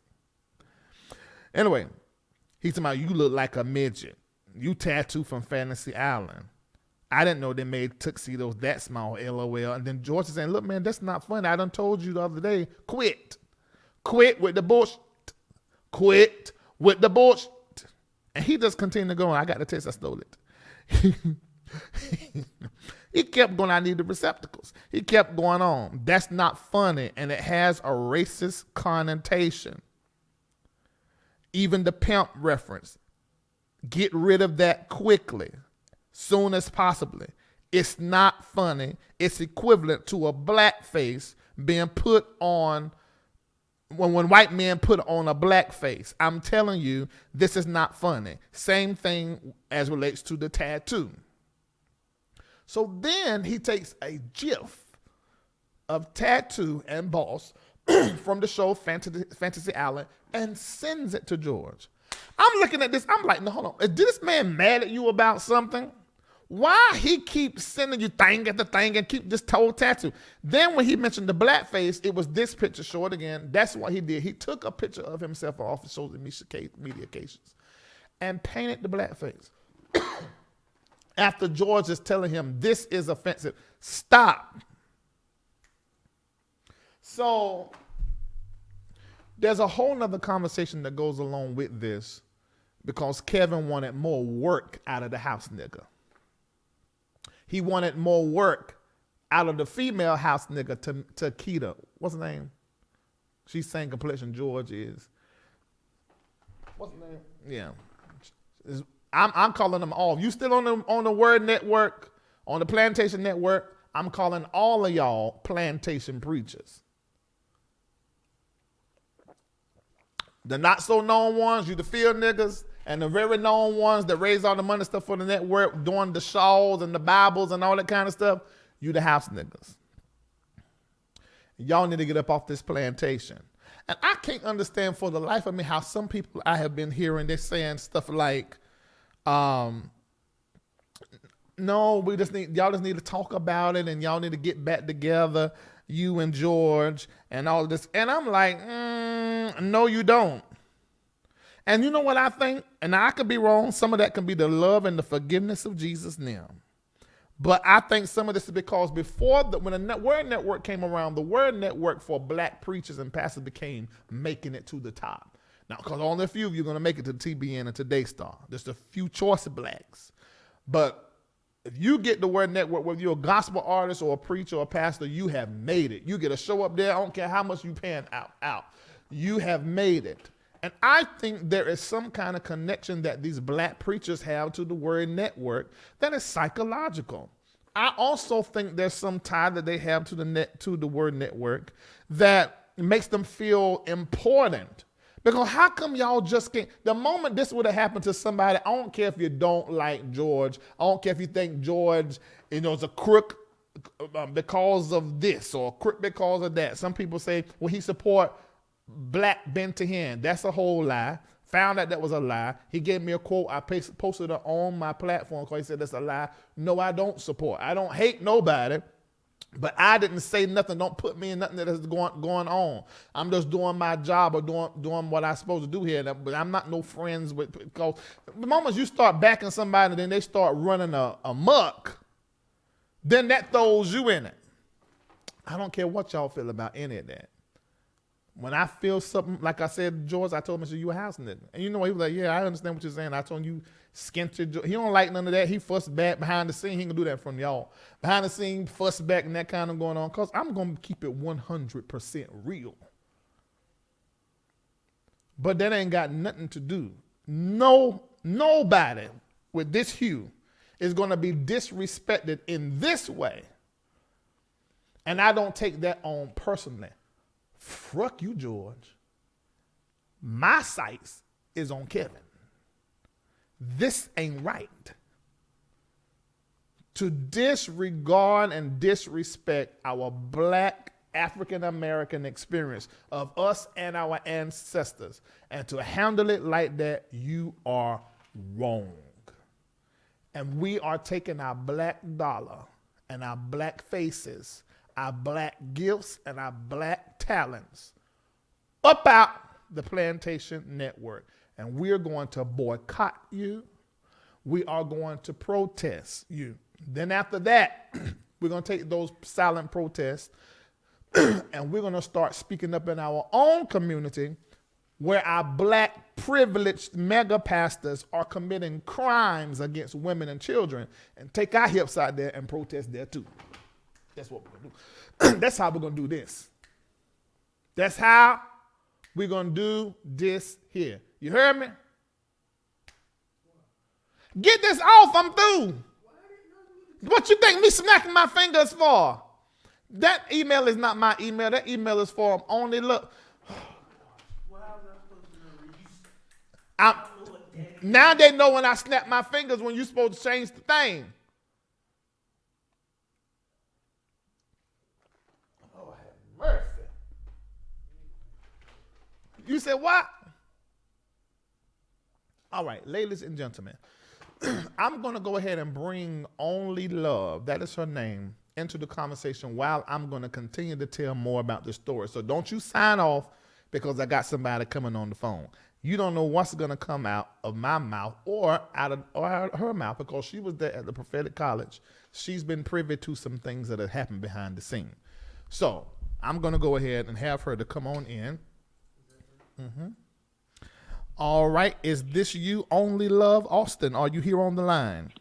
Anyway, he's talking about you look like a midget. You tattooed from Fantasy Island. I didn't know they made tuxedos that small, LOL. And then George is saying, look, man, that's not funny. I done told you the other day, quit. Quit with the bullshit. Quit with the bullshit. And he just continued to go on. I got the text, I stole it. He kept going, I need the receptacles. He kept going on. That's not funny, and it has a racist connotation. Even the pimp reference. Get rid of that quickly, soon as possible. It's not funny. It's equivalent to a blackface being put on when white men put on a blackface. I'm telling you, this is not funny. Same thing as relates to the tattoo. So then he takes a gif of Tattoo and Boss from the show Fantasy Island and sends it to George. I'm looking at this. I'm like, no, hold on. Is this man mad at you about something? Why he keeps sending you thing after thing and keep this whole tattoo? Then when he mentioned the blackface, it was this picture short again. That's what he did. He took a picture of himself off the social media occasions and painted the blackface. After George is telling him this is offensive. Stop. So there's a whole nother conversation that goes along with this because Kevin wanted more work out of the house nigga. He wanted more work out of the female house nigga to Keita. What's her name? She's same complexion George is. What's her name? Yeah. I'm calling them all. You still on the Word Network, on the Plantation Network, I'm calling all of y'all plantation preachers. The not so known ones, you the field niggas, and the very known ones that raise all the money stuff for the network, doing the shawls and the Bibles and all that kind of stuff, you the house niggas. Y'all need to get up off this plantation. And I can't understand for the life of me how some people I have been hearing, they're saying stuff like, no, y'all just need to talk about it, and y'all need to get back together, you and George and all this. And I'm like, no, you don't. And you know what I think? And I could be wrong. Some of that can be the love and the forgiveness of Jesus now. But I think some of this is because when the Word Network came around, the Word Network for black preachers and pastors became making it to the top. Now, because only a few of you are going to make it to TBN and to Daystar. Just a few choice blacks. But if you get the Word Network, whether you're a gospel artist or a preacher or a pastor, you have made it. You get a show up there. I don't care how much you paying out. You have made it. And I think there is some kind of connection that these black preachers have to the Word Network that is psychological. I also think there's some tie that they have to the Word Network that makes them feel important. Because how come y'all just can't? The moment this would have happened to somebody, I don't care if you don't like George. I don't care if you think George, is a crook because of this or a crook because of that. Some people say, well, he support black Ben Tahan. That's a whole lie. Found out that was a lie. He gave me a quote. I posted it on my platform because he said that's a lie. No, I don't support. I don't hate nobody, but I didn't say nothing. Don't put me in nothing that is going on. I'm just doing my job or doing what I'm supposed to do here. But I'm not no friends with, because the moment you start backing somebody, then they start running a muck, then that throws you in it. I don't care what y'all feel about any of that. When I feel something, like I said, George, I told him, I said, you a house nigga. And you know, he was like, yeah, I understand what you're saying. I told you, skint your. He don't like none of that. He fuss back behind the scene. He ain't gonna do that from y'all. Behind the scene, fuss back and that kind of going on. Because I'm going to keep it 100% real. But that ain't got nothing to do. Nobody with this hue is going to be disrespected in this way. And I don't take that on personally. Fuck you, George. My sights is on Kevin. This ain't right. To disregard and disrespect our black African American experience of us and our ancestors, and to handle it like that, you are wrong. And we are taking our black dollar and our black faces, our black gifts and our black talents up out the Plantation Network. And we're going to boycott you. We are going to protest you. Then after that, we're going to take those silent protests and we're going to start speaking up in our own community where our black privileged mega pastors are committing crimes against women and children, and take our hips out there and protest there too. That's what we're going to do. That's how we're going to do this. That's how we're going to do this here. You heard me? Get this off. I'm through. What you think me smacking my fingers for? That email is not my email. That email is for only look. Now they know when I snap my fingers when you're supposed to change the thing. Oh, have mercy. You said what? All right, ladies and gentlemen, I'm going to go ahead and bring Only Love, that is her name, into the conversation while I'm going to continue to tell more about the story. So don't you sign off because I got somebody coming on the phone. You don't know what's going to come out of my mouth or out of her mouth, because she was there at the prophetic college. She's been privy to some things that have happened behind the scene. So I'm going to go ahead and have her to come on in. Mm-hmm. All right. Is this you, Only Love Austin? Are you here on the line?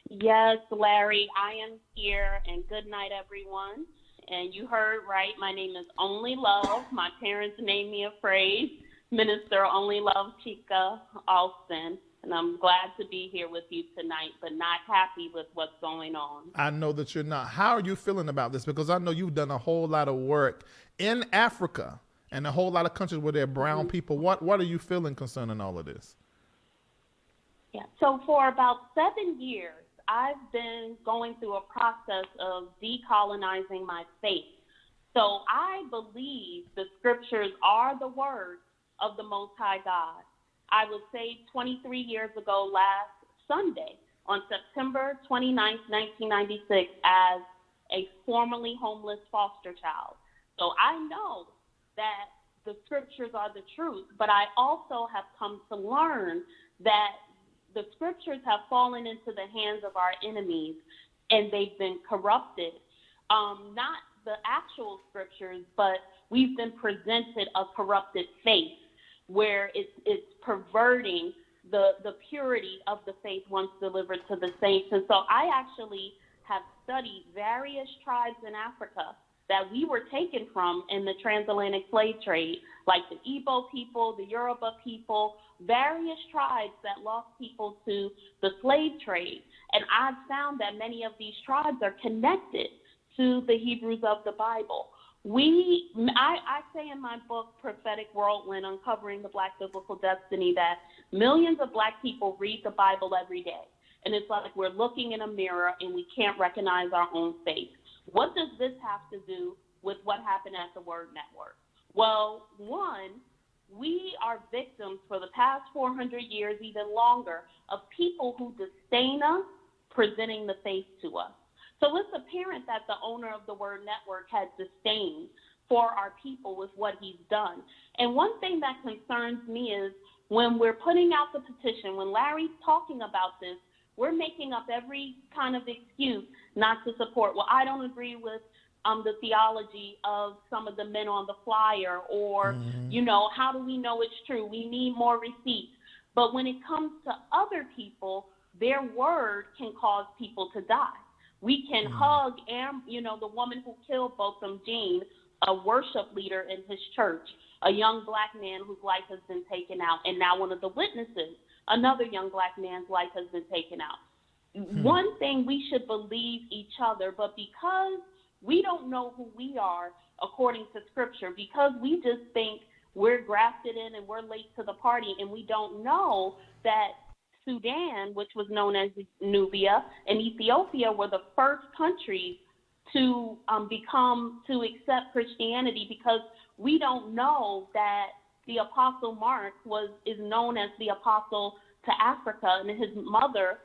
Yes, Larry, I am here, and good night, everyone. And you heard right, my name is Only Love. My parents named me afraid. Minister Only Love Chika Austin, and I'm glad to be here with you tonight, but not happy with what's going on. I know that you're not. How are you feeling about this? Because I know you've done a whole lot of work in Africa and a whole lot of countries where there are brown people. What are you feeling concerning all of this? Yeah, so for about 7 years, I've been going through a process of decolonizing my faith. So I believe the scriptures are the words of the Most High God. I was saved 23 years ago last Sunday. on September 29th, 1996, as a formerly homeless foster child. So I know that the scriptures are the truth, but I also have come to learn that the scriptures have fallen into the hands of our enemies and they've been corrupted. Not the actual scriptures, but we've been presented a corrupted faith where it's perverting the purity of the faith once delivered to the saints. And so I actually have studied various tribes in Africa that we were taken from in the transatlantic slave trade, like the Igbo people, the Yoruba people, various tribes that lost people to the slave trade. And I've found that many of these tribes are connected to the Hebrews of the Bible. I say in my book, Prophetic Whirlwind, Uncovering the Black Biblical Destiny, that millions of Black people read the Bible every day. And it's like we're looking in a mirror and we can't recognize our own face. What does this have to do with what happened at the Word Network? Well, one, we are victims for the past 400 years, even longer, of people who disdain us presenting the faith to us. So it's apparent that the owner of the Word Network has disdain for our people with what he's done. And one thing that concerns me is when we're putting out the petition, when Larry's talking about this, we're making up every kind of excuse not to support. Well, I don't agree with the theology of some of the men on the flyer, or, how do we know it's true? We need more receipts. But when it comes to other people, their word can cause people to die. We can hug, the woman who killed Botham Jean, a worship leader in his church, a young Black man whose life has been taken out, and now one of the witnesses, another young Black man's life has been taken out. One thing, we should believe each other, but because we don't know who we are according to Scripture, because we just think we're grafted in and we're late to the party, and we don't know that Sudan, which was known as Nubia, and Ethiopia were the first countries to accept Christianity, because we don't know that the Apostle Mark is known as the Apostle to Africa, and his mother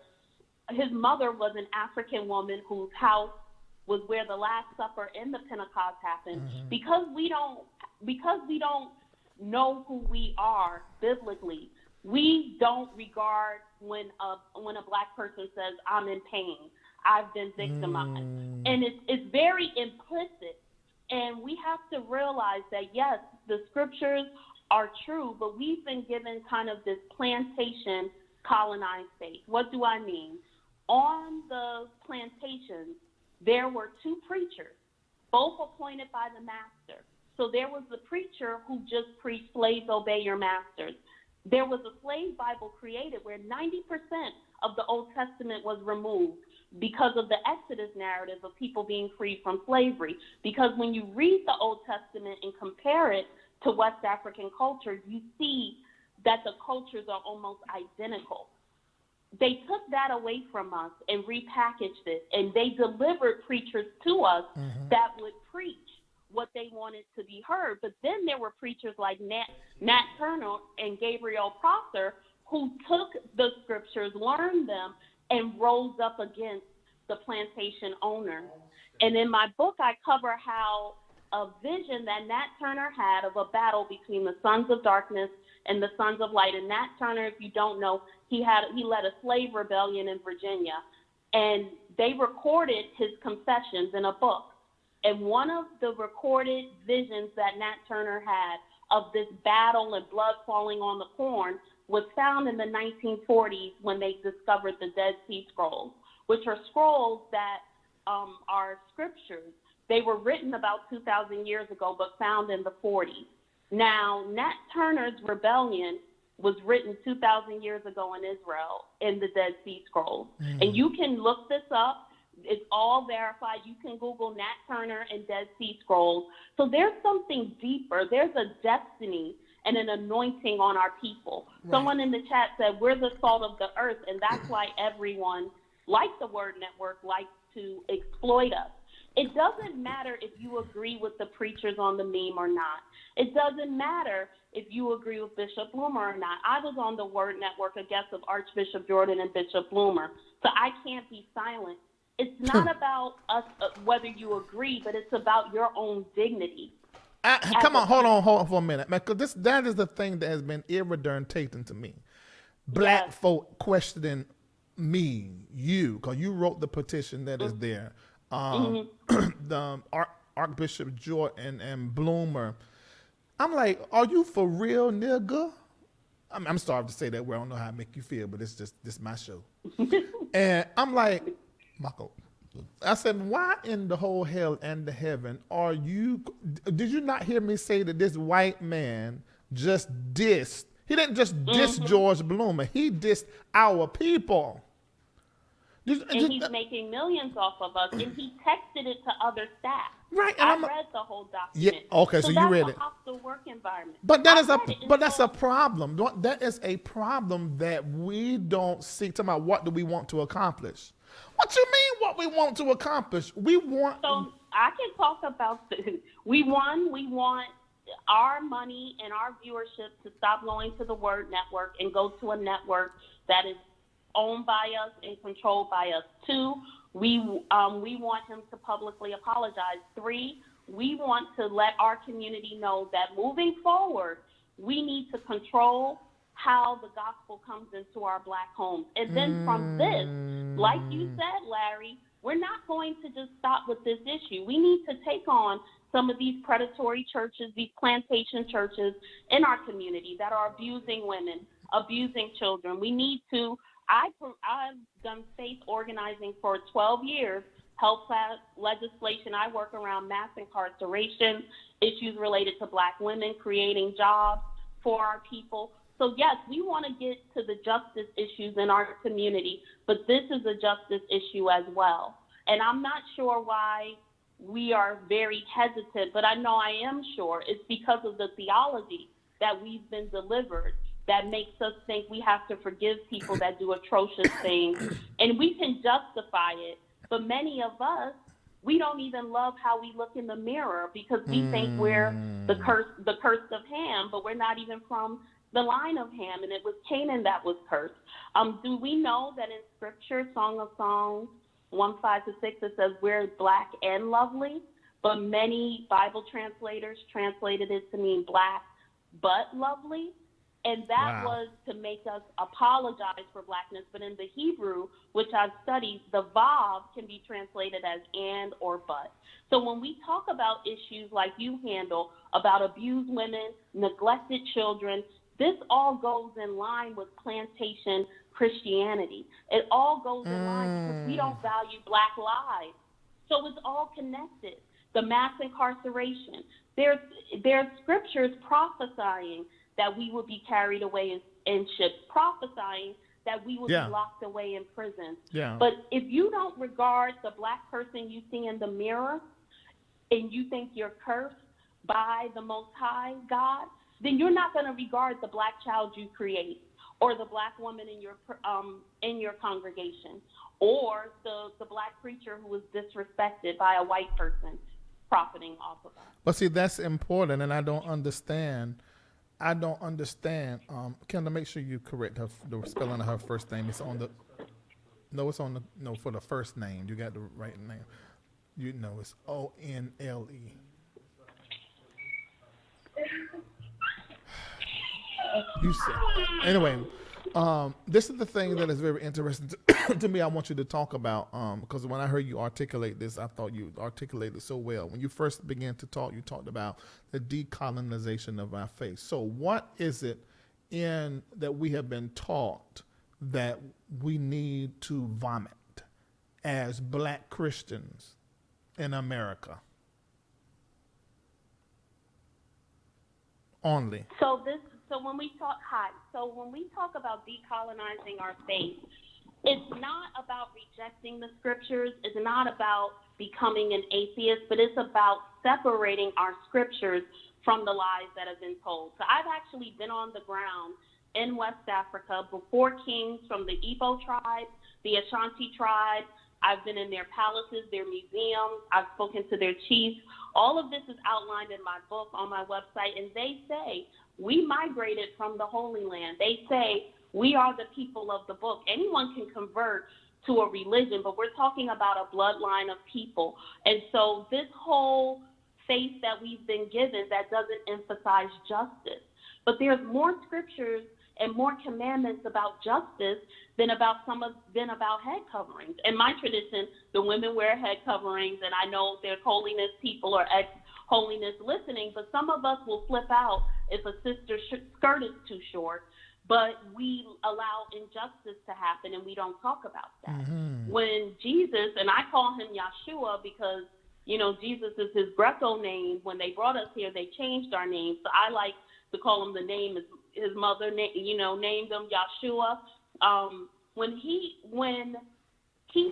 was an African woman whose house was where the Last Supper and the Pentecost happened. Because we don't know who we are biblically, we don't regard when a Black person says, I'm in pain, I've been victimized. And it's very implicit. And we have to realize that, yes, the scriptures are true, but we've been given kind of this plantation colonized faith. What do I mean? On the plantations, there were two preachers, both appointed by the master. So there was the preacher who just preached, slaves, obey your masters. There was a slave Bible created where 90% of the Old Testament was removed because of the Exodus narrative of people being freed from slavery. Because when you read the Old Testament and compare it to West African culture, you see that the cultures are almost identical. They took that away from us and repackaged it, and they delivered preachers to us that would preach what they wanted to be heard. But then there were preachers like Nat Turner and Gabriel Prosser who took the scriptures, learned them, and rose up against the plantation owners. And in my book, I cover how a vision that Nat Turner had of a battle between the sons of darkness and the sons of light. And Nat Turner, if you don't know, he led a slave rebellion in Virginia, and they recorded his confessions in a book. And one of the recorded visions that Nat Turner had of this battle and blood falling on the corn was found in the 1940s when they discovered the Dead Sea Scrolls, which are scrolls that are scriptures. They were written about 2,000 years ago, but found in the 40s. Now, Nat Turner's rebellion was written 2,000 years ago in Israel in the Dead Sea Scrolls. And you can look this up. It's all verified. You can Google Nat Turner and Dead Sea Scrolls. So there's something deeper. There's a destiny and an anointing on our people. Right. Someone in the chat said, we're the salt of the earth, and that's why everyone, like the Word Network, likes to exploit us. It doesn't matter if you agree with the preachers on the meme or not. It doesn't matter if you agree with Bishop Bloomer or not. I was on the Word Network, a guest of Archbishop Jordan and Bishop Bloomer. So I can't be silent. It's not about us, whether you agree, but it's about your own dignity. Come on, hold on for a minute, man. Because that is the thing that has been irritating to me. Black folk questioning me, you, because you wrote the petition that is there. The Archbishop Jordan and Bloomer. I'm like, are you for real, nigga? I'm sorry to say that word. I don't know how it make you feel, but it's just this my show. And I'm like, Marco, I said, why in the whole hell and the heaven are you? Did you not hear me say that this white man just dissed? He didn't just diss George Bloomer. He dissed our people. And he's making millions off of us, and he texted it to other staff. Right, and I read the whole document. Yeah, okay, so you read it. That's a hostile work environment. But that's a problem. That is a problem that we don't see. Talking about what do we want to accomplish? What you mean? What we want to accomplish? We want. So I can talk about we want our money and our viewership to stop going to the Word Network and go to a network that is owned by us and controlled by us. 2, we want him to publicly apologize. 3, we want to let our community know that moving forward, we need to control how the gospel comes into our Black homes. And then from this, like you said, Larry, we're not going to just stop with this issue. We need to take on some of these predatory churches, these plantation churches in our community that are abusing women, abusing children. We need to. I've done faith organizing for 12 years, helped pass legislation. I work around mass incarceration, issues related to Black women, creating jobs for our people. So, yes, we want to get to the justice issues in our community, but this is a justice issue as well. And I'm not sure why we are very hesitant, but I know I am sure it's because of the theology that we've been delivered that makes us think we have to forgive people that do atrocious things. And we can justify it, but many of us, we don't even love how we look in the mirror because we think we're the curse of Ham, but we're not even from the line of Ham, and it was Canaan that was cursed. Do we know that in Scripture, Song of Songs 1:5-6, it says we're Black and lovely, but many Bible translators translated it to mean Black but lovely. And that was to make us apologize for Blackness. But in the Hebrew, which I've studied, the vav can be translated as and or but. So when we talk about issues like you handle, about abused women, neglected children, this all goes in line with plantation Christianity. It all goes in line because we don't value Black lives. So it's all connected. The mass incarceration. There's scriptures prophesying that we would be carried away in ships, prophesying that we would be locked away in prisons. Yeah. But if you don't regard the Black person you see in the mirror and you think you're cursed by the Most High God, then you're not going to regard the Black child you create or the Black woman in your congregation or the Black preacher who was disrespected by a white person profiting off of that. But see, that's important, and I don't understand. Kendall, make sure you correct the spelling of her first name. It's on the for the first name. You got the right name. You know, it's Onle. You said anyway. This is the thing that is very interesting to me. I want you to talk about because when I heard you articulate this, I thought you articulated so well. When you first began to talk, you talked about the decolonization of our faith. So what is it in that we have been taught that we need to vomit as Black Christians in America? Only. So when we talk about decolonizing our faith, it's not about rejecting the scriptures. It's not about becoming an atheist, but it's about separating our scriptures from the lies that have been told. So I've actually been on the ground in West Africa before kings from the Igbo tribe, the Ashanti tribe. I've been in their palaces, their museums. I've spoken to their chiefs. All of this is outlined in my book on my website, and they say we migrated from the Holy Land. They say we are the people of the book. Anyone can convert to a religion, but we're talking about a bloodline of people. And so this whole faith that we've been given that doesn't emphasize justice. But there's more scriptures and more commandments about justice than about head coverings. In my tradition, the women wear head coverings, and I know there's holiness people or ex-holiness listening, but some of us will flip out if a sister's skirt is too short, but we allow injustice to happen and we don't talk about that. Mm-hmm. When Jesus, and I call him Yeshua because, you know, Jesus is his Greco name. When they brought us here, they changed our name. So I like to call him the name his mother, named him Yeshua. When he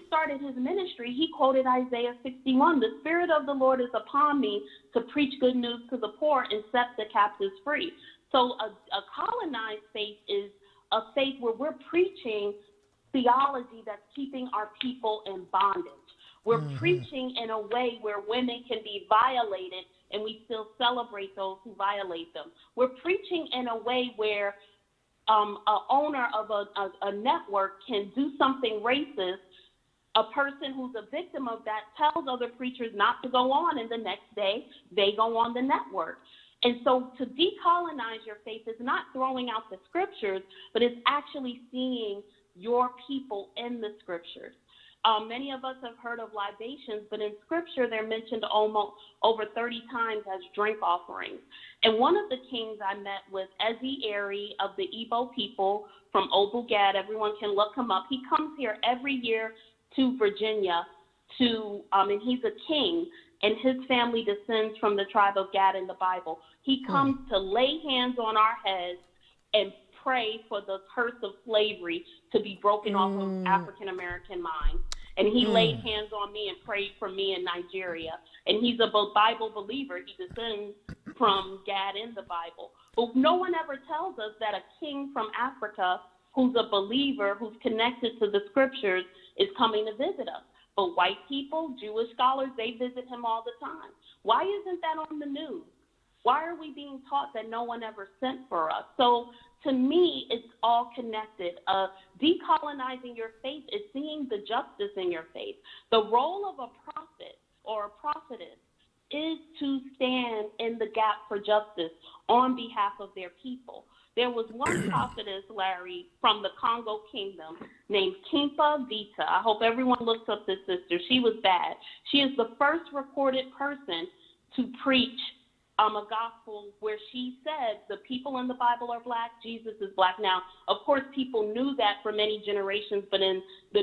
started his ministry, he quoted Isaiah 61. The Spirit of the Lord is upon me to preach good news to the poor and set the captives free. So a colonized faith is a faith where we're preaching theology that's keeping our people in bondage. We're preaching in a way where women can be violated and we still celebrate those who violate them. We're preaching in a way where an owner of a network can do something racist. A person who's a victim of that tells other preachers not to go on, and the next day they go on the network. And so to decolonize your faith is not throwing out the scriptures, but it's actually seeing your people in the scriptures. Many of us have heard of libations, but in scripture they're mentioned almost over 30 times as drink offerings. And one of the kings I met was Ezi of the Igbo people from Obugad. Everyone can look him up. He comes here every year to Virginia and he's a king, and his family descends from the tribe of Gad in the Bible. He comes to lay hands on our heads and pray for the curse of slavery to be broken off of African-American minds. And he laid hands on me and prayed for me in Nigeria. And he's a Bible believer. He descends from Gad in the Bible. But no one ever tells us that a king from Africa who's a believer, who's connected to the scriptures, is coming to visit us. But white people, Jewish scholars, they visit him all the time. Why isn't that on the news? Why are we being taught that no one ever sent for us? So to me, it's all connected. Decolonizing your faith is seeing the justice in your faith. The role of a prophet or a prophetess is to stand in the gap for justice on behalf of their people. There was one prophetess, Larry, from the Congo Kingdom named Kimpa Vita. I hope everyone looks up this sister. She was bad. She is the first recorded person to preach a gospel where she said the people in the Bible are black, Jesus is black. Now, of course, people knew that for many generations, but in the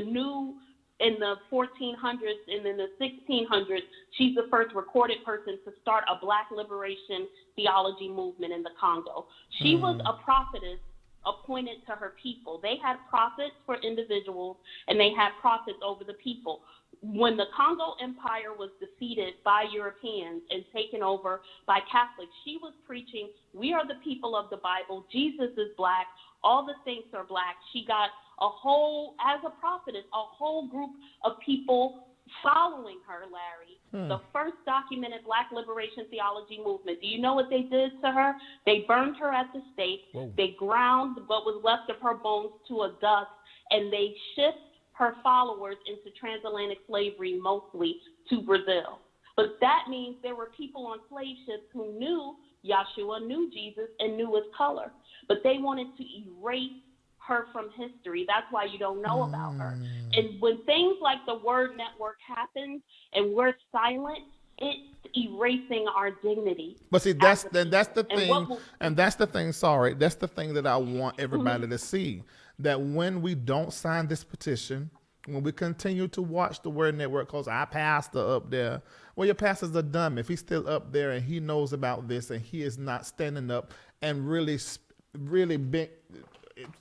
1400s and in the 1600s, she's the first recorded person to start a black liberation theology movement in the Congo. She was a prophetess appointed to her people. They had prophets for individuals, and they had prophets over the people. When the Congo Empire was defeated by Europeans and taken over by Catholics, she was preaching, we are the people of the Bible, Jesus is black, all the saints are black. She got as a prophetess, a whole group of people following her, Larry. The first documented black liberation theology movement. Do you know what they did to her? They burned her at the stake. Whoa. They ground what was left of her bones to a dust, and they shipped her followers into transatlantic slavery, mostly to Brazil. But that means there were people on slave ships who knew Yeshua, knew Jesus, and knew his color. But they wanted to erase her from history. That's why you don't know about her. And when things like the Word Network happens and we're silent, it's erasing our dignity. But see, that's the thing, and that's the thing. Sorry, that's the thing that I want everybody to see. That when we don't sign this petition, when we continue to watch the Word Network, because our pastor up there, well, your pastor's a dumb. If he's still up there and he knows about this and he is not standing up and really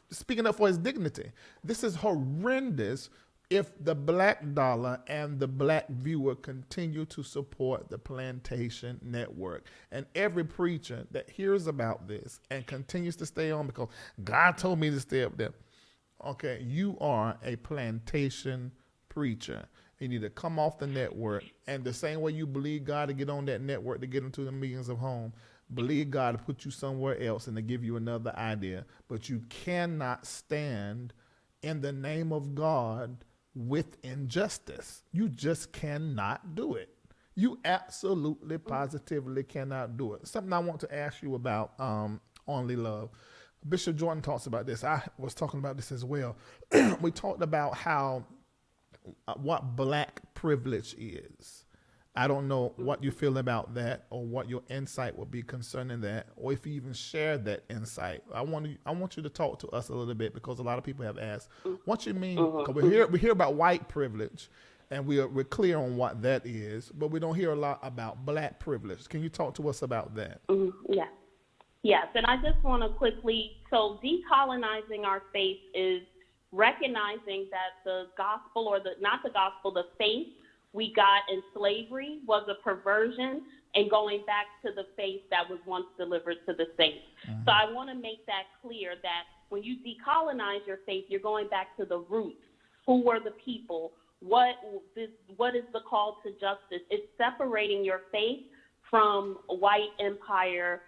speaking up for his dignity, this is horrendous. If the black dollar and the black viewer continue to support the Plantation Network, and every preacher that hears about this and continues to stay on because God told me to stay up there, okay, you are a plantation preacher. You need to come off the network, and the same way you believe God to get on that network to get into the millions of homes, believe God to put you somewhere else and to give you another idea. But you cannot stand in the name of God with injustice. You just cannot do it. You absolutely, positively cannot do it. Something I want to ask you about, Only Love. Bishop Jordan talks about this. I was talking about this as well. We talked about how what black privilege is. I don't know what you feel about that, or what your insight would be concerning that, or if you even share that insight. I want you to talk to us a little bit, because a lot of people have asked, what you mean? 'Cause we hear about white privilege, and we're clear on what that is, but we don't hear a lot about black privilege. Can you talk to us about that? Yeah. Yes, and I just want to quickly, so decolonizing our faith is recognizing that the gospel, or not the gospel, the faith we got in slavery was a perversion, and going back to the faith that was once delivered to the saints. So I want to make that clear, that when you decolonize your faith, you're going back to the roots. Who were the people? What is the call to justice? It's separating your faith from white empire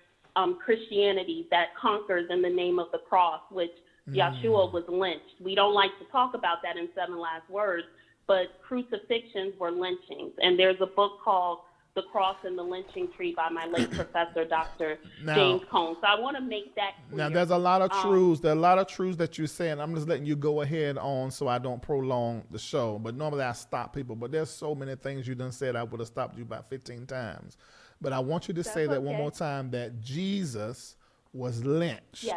Christianity that conquers in the name of the cross, which Yeshua was lynched. We don't like to talk about that in 7 last words, but crucifixions were lynchings. And there's a book called The Cross and the Lynching Tree by my late professor, Dr. James Cone. So I want to make that clear. Now, there's a lot of truths. There are a lot of truths that you're saying. I'm just letting you go ahead on so I don't prolong the show. But normally I stop people. But there's so many things you done said, I would have stopped you about 15 times. But I want you to say that one more time, that Jesus was lynched.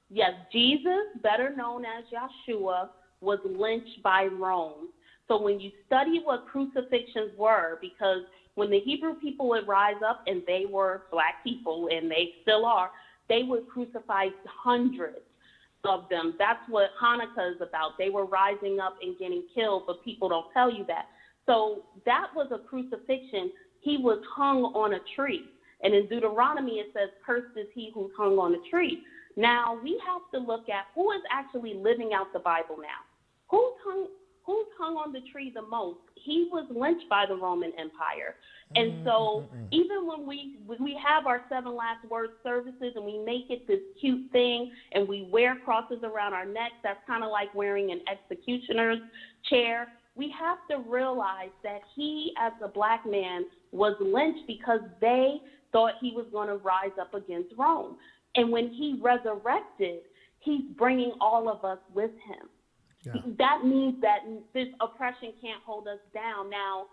Yes, Jesus, better known as Yeshua, was lynched by Rome. So when you study what crucifixions were, because when the Hebrew people would rise up, and they were black people, and they still are, they would crucify hundreds of them. That's what Hanukkah is about. They were rising up and getting killed, but people don't tell you that. So that was a crucifixion. He was hung on a tree. And in Deuteronomy, it says, cursed is he who's hung on a tree. Now, we have to look at who is actually living out the Bible now. Who's hung on the tree the most? He was lynched by the Roman Empire. And so even when we have our 7 last word services, and we make it this cute thing, and we wear crosses around our necks, that's kind of like wearing an executioner's chair. We have to realize that he, as a black man, was lynched because they thought he was going to rise up against Rome. And when he resurrected, he's bringing all of us with him. Yeah. That means that this oppression can't hold us down. Now,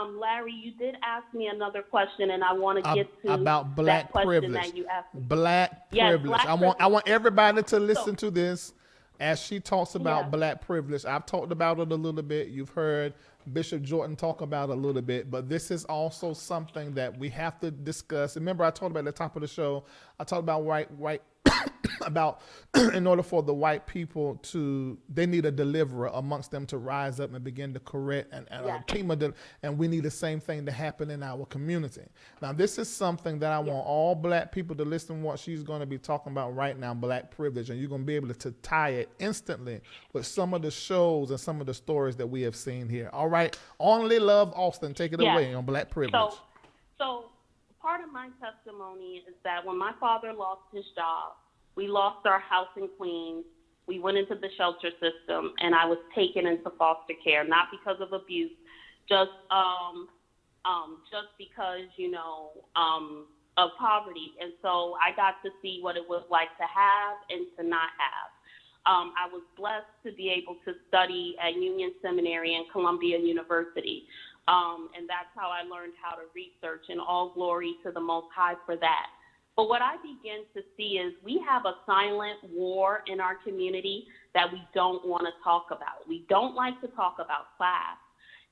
Larry, you did ask me another question, and I want to get to about black that privilege. That you asked me. Black privilege. Black I want everybody to listen to this as she talks about black privilege. I've talked about it a little bit. You've heard Bishop Jordan talk about it a little bit, but this is also something that we have to discuss. Remember, I talked about at the top of the show, I talked about white about in order for the white people they need a deliverer amongst them to rise up and begin to correct and a team of and we need the same thing to happen in our community. Now, this is something that I want all black people to listen to what she's going to be talking about right now, black privilege, and you're going to be able to tie it instantly with some of the shows and some of the stories that we have seen here. All right, Only Love Austin, take it away on black privilege. So part of my testimony is that when my father lost his job, we lost our house in Queens. We went into the shelter system, and I was taken into foster care, not because of abuse, just because, of poverty. And so I got to see what it was like to have and to not have. I was blessed to be able to study at Union Seminary and Columbia University. And that's how I learned how to research, and all glory to the Most High for that. But what I begin to see is we have a silent war in our community that we don't want to talk about. We don't like to talk about class,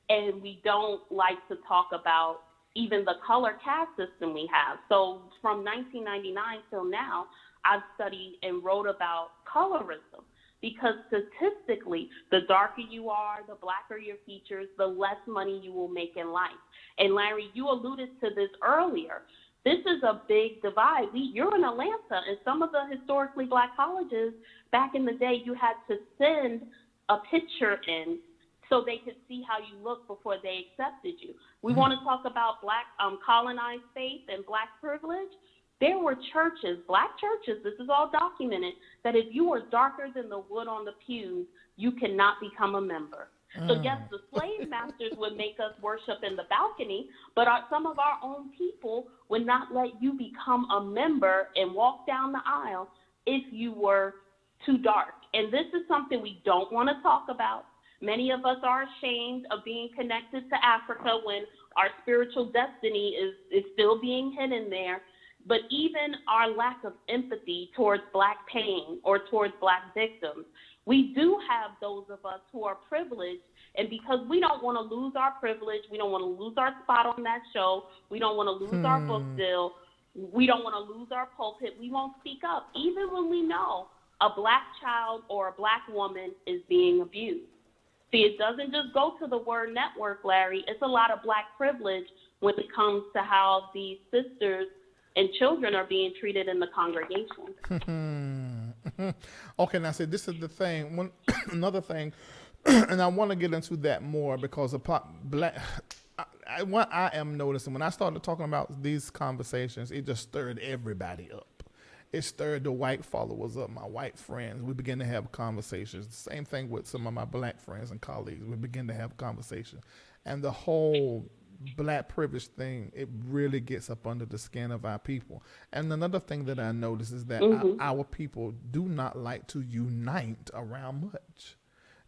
and we don't like to talk about even the color caste system we have. So from 1999 till now, I've studied and wrote about colorism, because statistically, the darker you are, the blacker your features, the less money you will make in life. And Larry, you alluded to this earlier. This is a big divide. You're in Atlanta, and some of the historically black colleges, back in the day, you had to send a picture in so they could see how you look before they accepted you. We want to talk about black colonized faith and black privilege. there were churches, black churches, this is all documented, that if you were darker than the wood on the pews, you cannot become a member. So yes, the slave masters would make us worship in the balcony, but some of our own people would not let you become a member and walk down the aisle if you were too dark. And this is something we don't want to talk about. Many of us are ashamed of being connected to Africa when our spiritual destiny is still being hidden there. But even our lack of empathy towards black pain or towards black victims, we do have those of us who are privileged, and because we don't want to lose our privilege, we don't want to lose our spot on that show, we don't want to lose our book deal, we don't want to lose our pulpit, we won't speak up, even when we know a black child or a black woman is being abused. See, it doesn't just go to the word network, Larry. It's a lot of black privilege when it comes to how these sisters and children are being treated in the congregation. Okay, now see, this is the thing. Another thing, and I want to get into that more because what I am noticing when I started talking about these conversations, it just stirred everybody up. It stirred the white followers up, my white friends. We begin to have conversations. The same thing with some of my black friends and colleagues. We begin to have conversations. And the whole black privilege thing, it really gets up under the skin of our people. And another thing that I notice is that our people do not like to unite around much.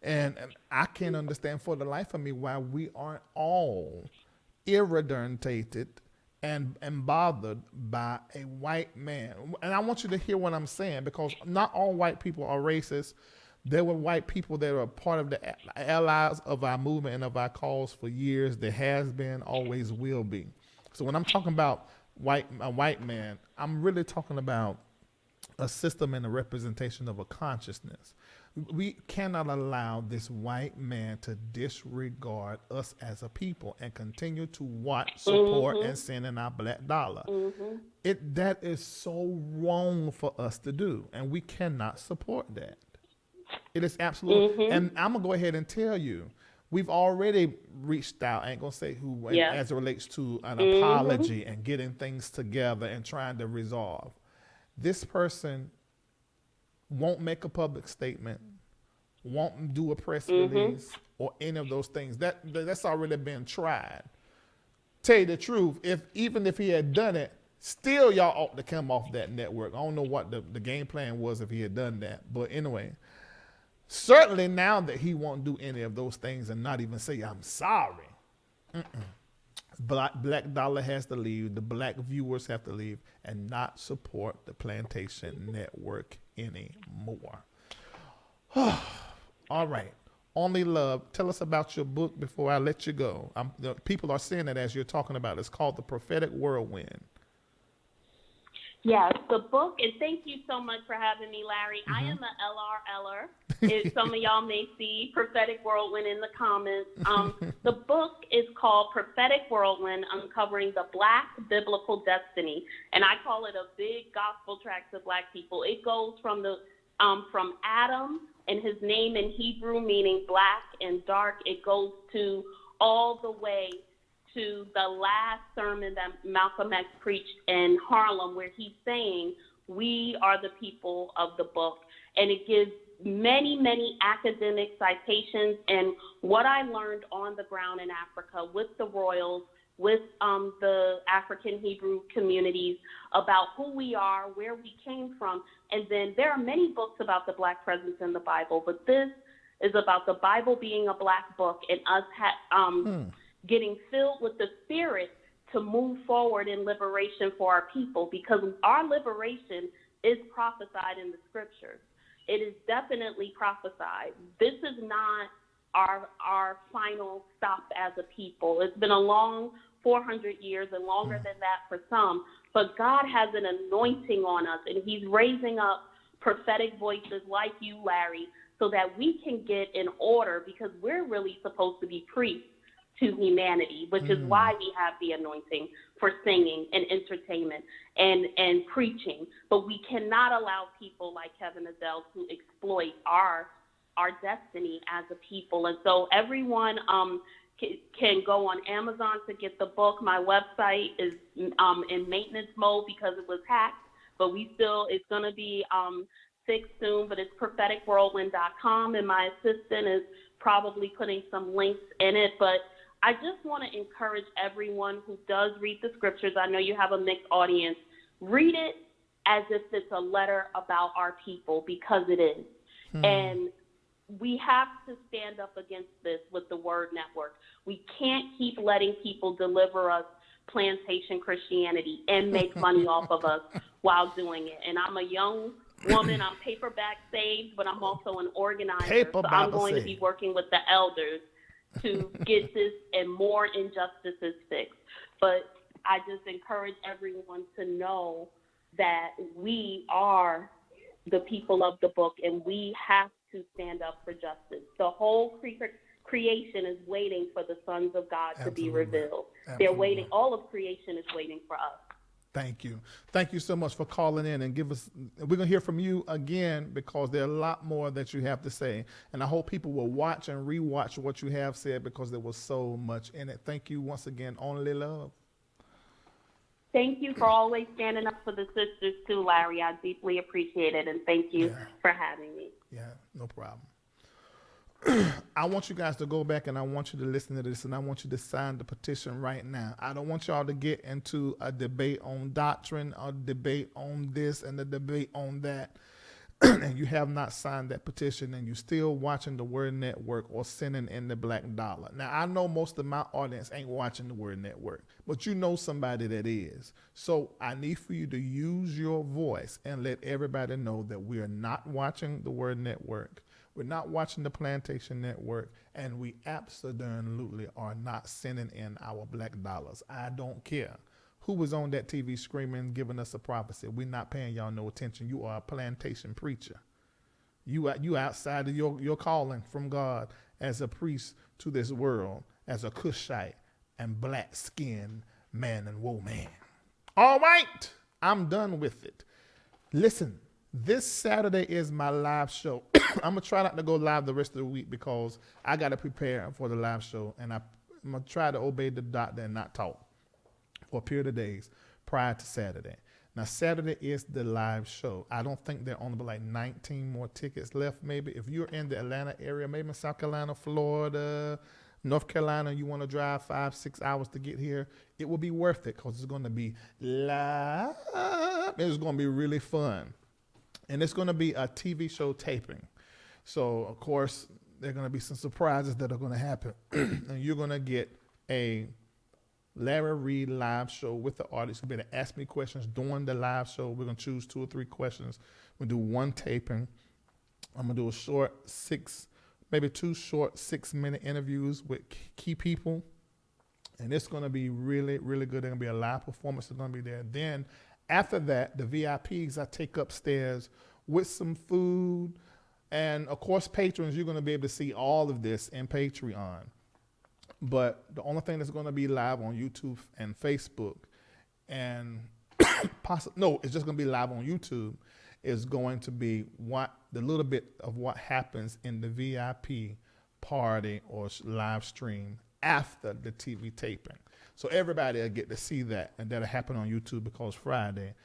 And I can't understand for the life of me why we aren't all irredentated and bothered by a white man. And I want you to hear what I'm saying, because not all white people are racist. There were white people that were part of the allies of our movement and of our cause for years. There has been, always will be. So when I'm talking about a white man, I'm really talking about a system and a representation of a consciousness. We cannot allow this white man to disregard us as a people and continue to watch, support, and send in our black dollar. That is so wrong for us to do, and we cannot support that. It is absolutely, and I'm gonna go ahead and tell you, we've already reached out. I ain't gonna say who, as it relates to an apology and getting things together and trying to resolve. This person won't make a public statement, won't do a press release or any of those things. That's already been tried. Tell you the truth, even if he had done it, still y'all ought to come off that network. I don't know what the game plan was if he had done that, but anyway. Certainly now that he won't do any of those things and not even say, I'm sorry. Black dollar has to leave. The black viewers have to leave and not support the Plantation Network anymore. All right. Only Love. Tell us about your book before I let you go. People are saying it as you're talking about. It's called The Prophetic Whirlwind. Yes, the book, and thank you so much for having me, Larry. I am a LRLer. Some of y'all may see Prophetic Whirlwind in the comments. The book is called Prophetic Whirlwind, Uncovering the Black Biblical Destiny, and I call it a big gospel tract to black people. It goes from Adam and his name in Hebrew, meaning black and dark. It goes to all the way to the last sermon that Malcolm X preached in Harlem, where he's saying, we are the people of the book. And it gives many, many academic citations and what I learned on the ground in Africa with the royals, with the African Hebrew communities about who we are, where we came from. And then there are many books about the black presence in the Bible, but this is about the Bible being a black book and us getting filled with the Spirit to move forward in liberation for our people, because our liberation is prophesied in the scriptures. It is definitely prophesied. This is not our final stop as a people. It's been a long 400 years and longer than that for some, but God has an anointing on us, and he's raising up prophetic voices like you, Larry, so that we can get in order, because we're really supposed to be priests to humanity, which is why we have the anointing for singing and entertainment and preaching. But we cannot allow people like Kevin Adele to exploit our destiny as a people. And so everyone can go on Amazon to get the book. My website is in maintenance mode because it was hacked, but it's going to be fixed soon, but it's propheticwhirlwind.com, and my assistant is probably putting some links in it. But I just want to encourage everyone who does read the scriptures. I know you have a mixed audience. Read it as if it's a letter about our people, because it is. And we have to stand up against this with the Word Network. We can't keep letting people deliver us plantation Christianity and make money off of us while doing it. And I'm a young woman. I'm paperback saved, but I'm also an organizer. So I'm going to be working with the elders to get this and more injustices fixed. But I just encourage everyone to know that we are the people of the book, and we have to stand up for justice. The whole creation is waiting for the sons of God to be revealed. They're waiting. All of creation is waiting for us. Thank you. Thank you so much for calling in and we're going to hear from you again, because there are a lot more that you have to say. And I hope people will watch and rewatch what you have said, because there was so much in it. Thank you once again, Only Love. Thank you for always standing up for the sisters too, Larry. I deeply appreciate it, and thank you for having me. Yeah, no problem. I want you guys to go back, and I want you to listen to this, and I want you to sign the petition right now. I don't want y'all to get into a debate on doctrine, a debate on this, and a debate on that, and you have not signed that petition, and you're still watching the Word Network or sending in the black dollar. Now, I know most of my audience ain't watching the Word Network, but you know somebody that is. So I need for you to use your voice and let everybody know that we are not watching the Word Network. We're not watching the Plantation Network, and we absolutely are not sending in our black dollars. I don't care who was on that TV screaming, giving us a prophecy. We're not paying y'all no attention. You are a plantation preacher. You outside of your calling from God as a priest to this world, as a Cushite and black-skinned man and woman. All right, I'm done with it. Listen, this Saturday is my live show. I'm going to try not to go live the rest of the week, because I got to prepare for the live show, and I'm going to try to obey the doctor and not talk for a period of days prior to Saturday. Now, Saturday is the live show. I don't think there are only like 19 more tickets left, maybe. If you're in the Atlanta area, maybe in South Carolina, Florida, North Carolina, you want to drive 5-6 hours to get here, it will be worth it, because it's going to be live. It's going to be really fun. And it's going to be a TV show taping. So, of course, there are going to be some surprises that are going to happen. And you're going to get a Larry Reid live show with the audience. You'll be able to ask me questions during the live show. We're going to choose 2 or 3 questions. We'll do one taping. I'm going to do a short 2 short 6-minute interviews with key people. And it's going to be really, really good. There's going to be a live performance that's going to be there. Then after that, the VIPs I take upstairs with some food. And, of course, patrons, you're going to be able to see all of this in Patreon. But the only thing that's going to be live on YouTube and Facebook, and it's just going to be live on YouTube, is going to be the little bit of what happens in the VIP party or live stream after the TV taping. So everybody will get to see that, and that'll happen on YouTube, because Friday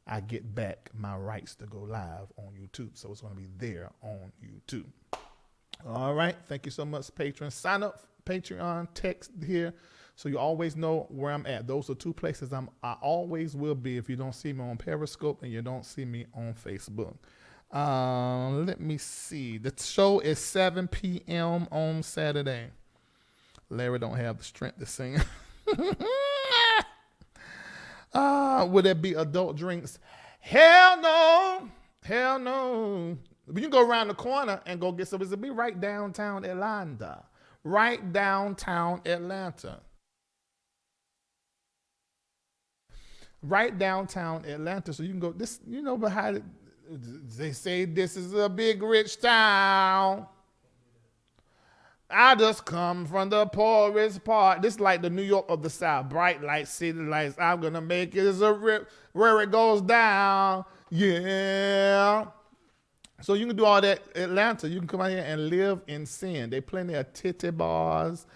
I get back my rights to go live on YouTube. So it's going to be there on YouTube. All right. Thank you so much, patrons. Sign up for Patreon, text here, so you always know where I'm at. Those are 2 places I always will be if you don't see me on Periscope and you don't see me on Facebook. Let me see. The show is 7 p.m. on Saturday. Larry don't have the strength to sing. Would there be adult drinks? Hell no. Hell no. You can go around the corner and go get some. It'll be right downtown Atlanta. Right downtown Atlanta. Right downtown Atlanta. So you can go, this, behind it. They say this is a big rich town. I just come from the poorest part. This is like the New York of the South. Bright lights, city lights. I'm going to make it as a rip where it goes down. Yeah. So you can do all that. Atlanta, you can come out here and live in sin. They plenty of titty bars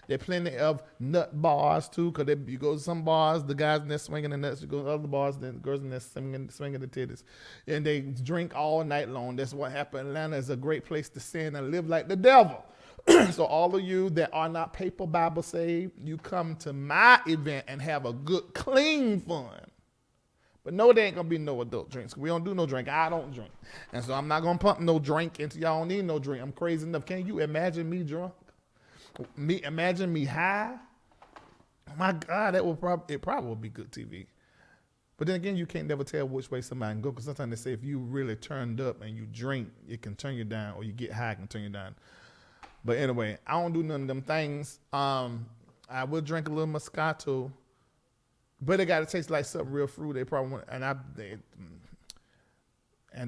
There are plenty of nut bars too, because you go to some bars, the guys in there swinging the nuts. You go to other bars, then the girls in there swinging the titties, and they drink all night long. That's what happened. Atlanta is a great place to sin and live like the devil. So all of you that are not paper Bible saved, you come to my event and have a good, clean fun. But no, there ain't going to be no adult drinks. We don't do no drink. I don't drink. And so I'm not going to pump no drink into y'all. Don't need no drink. I'm crazy enough. Can you imagine me drunk? Imagine me high? My God, it probably would be good TV. But then again, you can't never tell which way somebody can go, because sometimes they say if you really turned up and you drink, it can turn you down, or you get high, it can turn you down. But anyway, I don't do none of them things. I will drink a little Moscato, but it got to taste like something real fruit. They probably want, and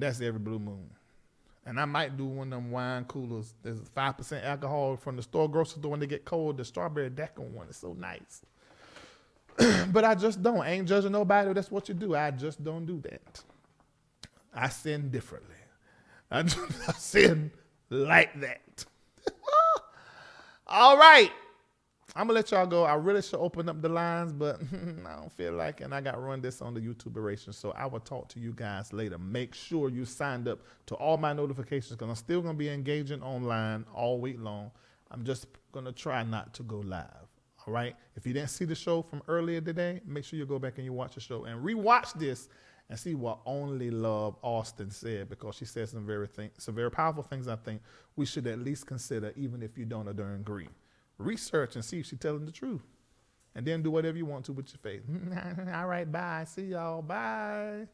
that's every blue moon. And I might do one of them wine coolers. There's 5% alcohol from the store, grocery store when they get cold. The strawberry Deco one is so nice. But I just don't. I ain't judging nobody. That's what you do. I just don't do that. I sin differently. I sin like that. All right. I'm going to let y'all go. I really should open up the lines, but I don't feel like it. And I got to run this on the YouTube operation. So I will talk to you guys later. Make sure you signed up to all my notifications, because I'm still going to be engaging online all week long. I'm just going to try not to go live. All right. If you didn't see the show from earlier today, make sure you go back and you watch the show and rewatch this and see what Only Love Austin said, because she said some very powerful things I think we should at least consider, even if you don't agree. Research and see if she's telling the truth. And then do whatever you want to with your faith. All right, bye. See y'all. Bye.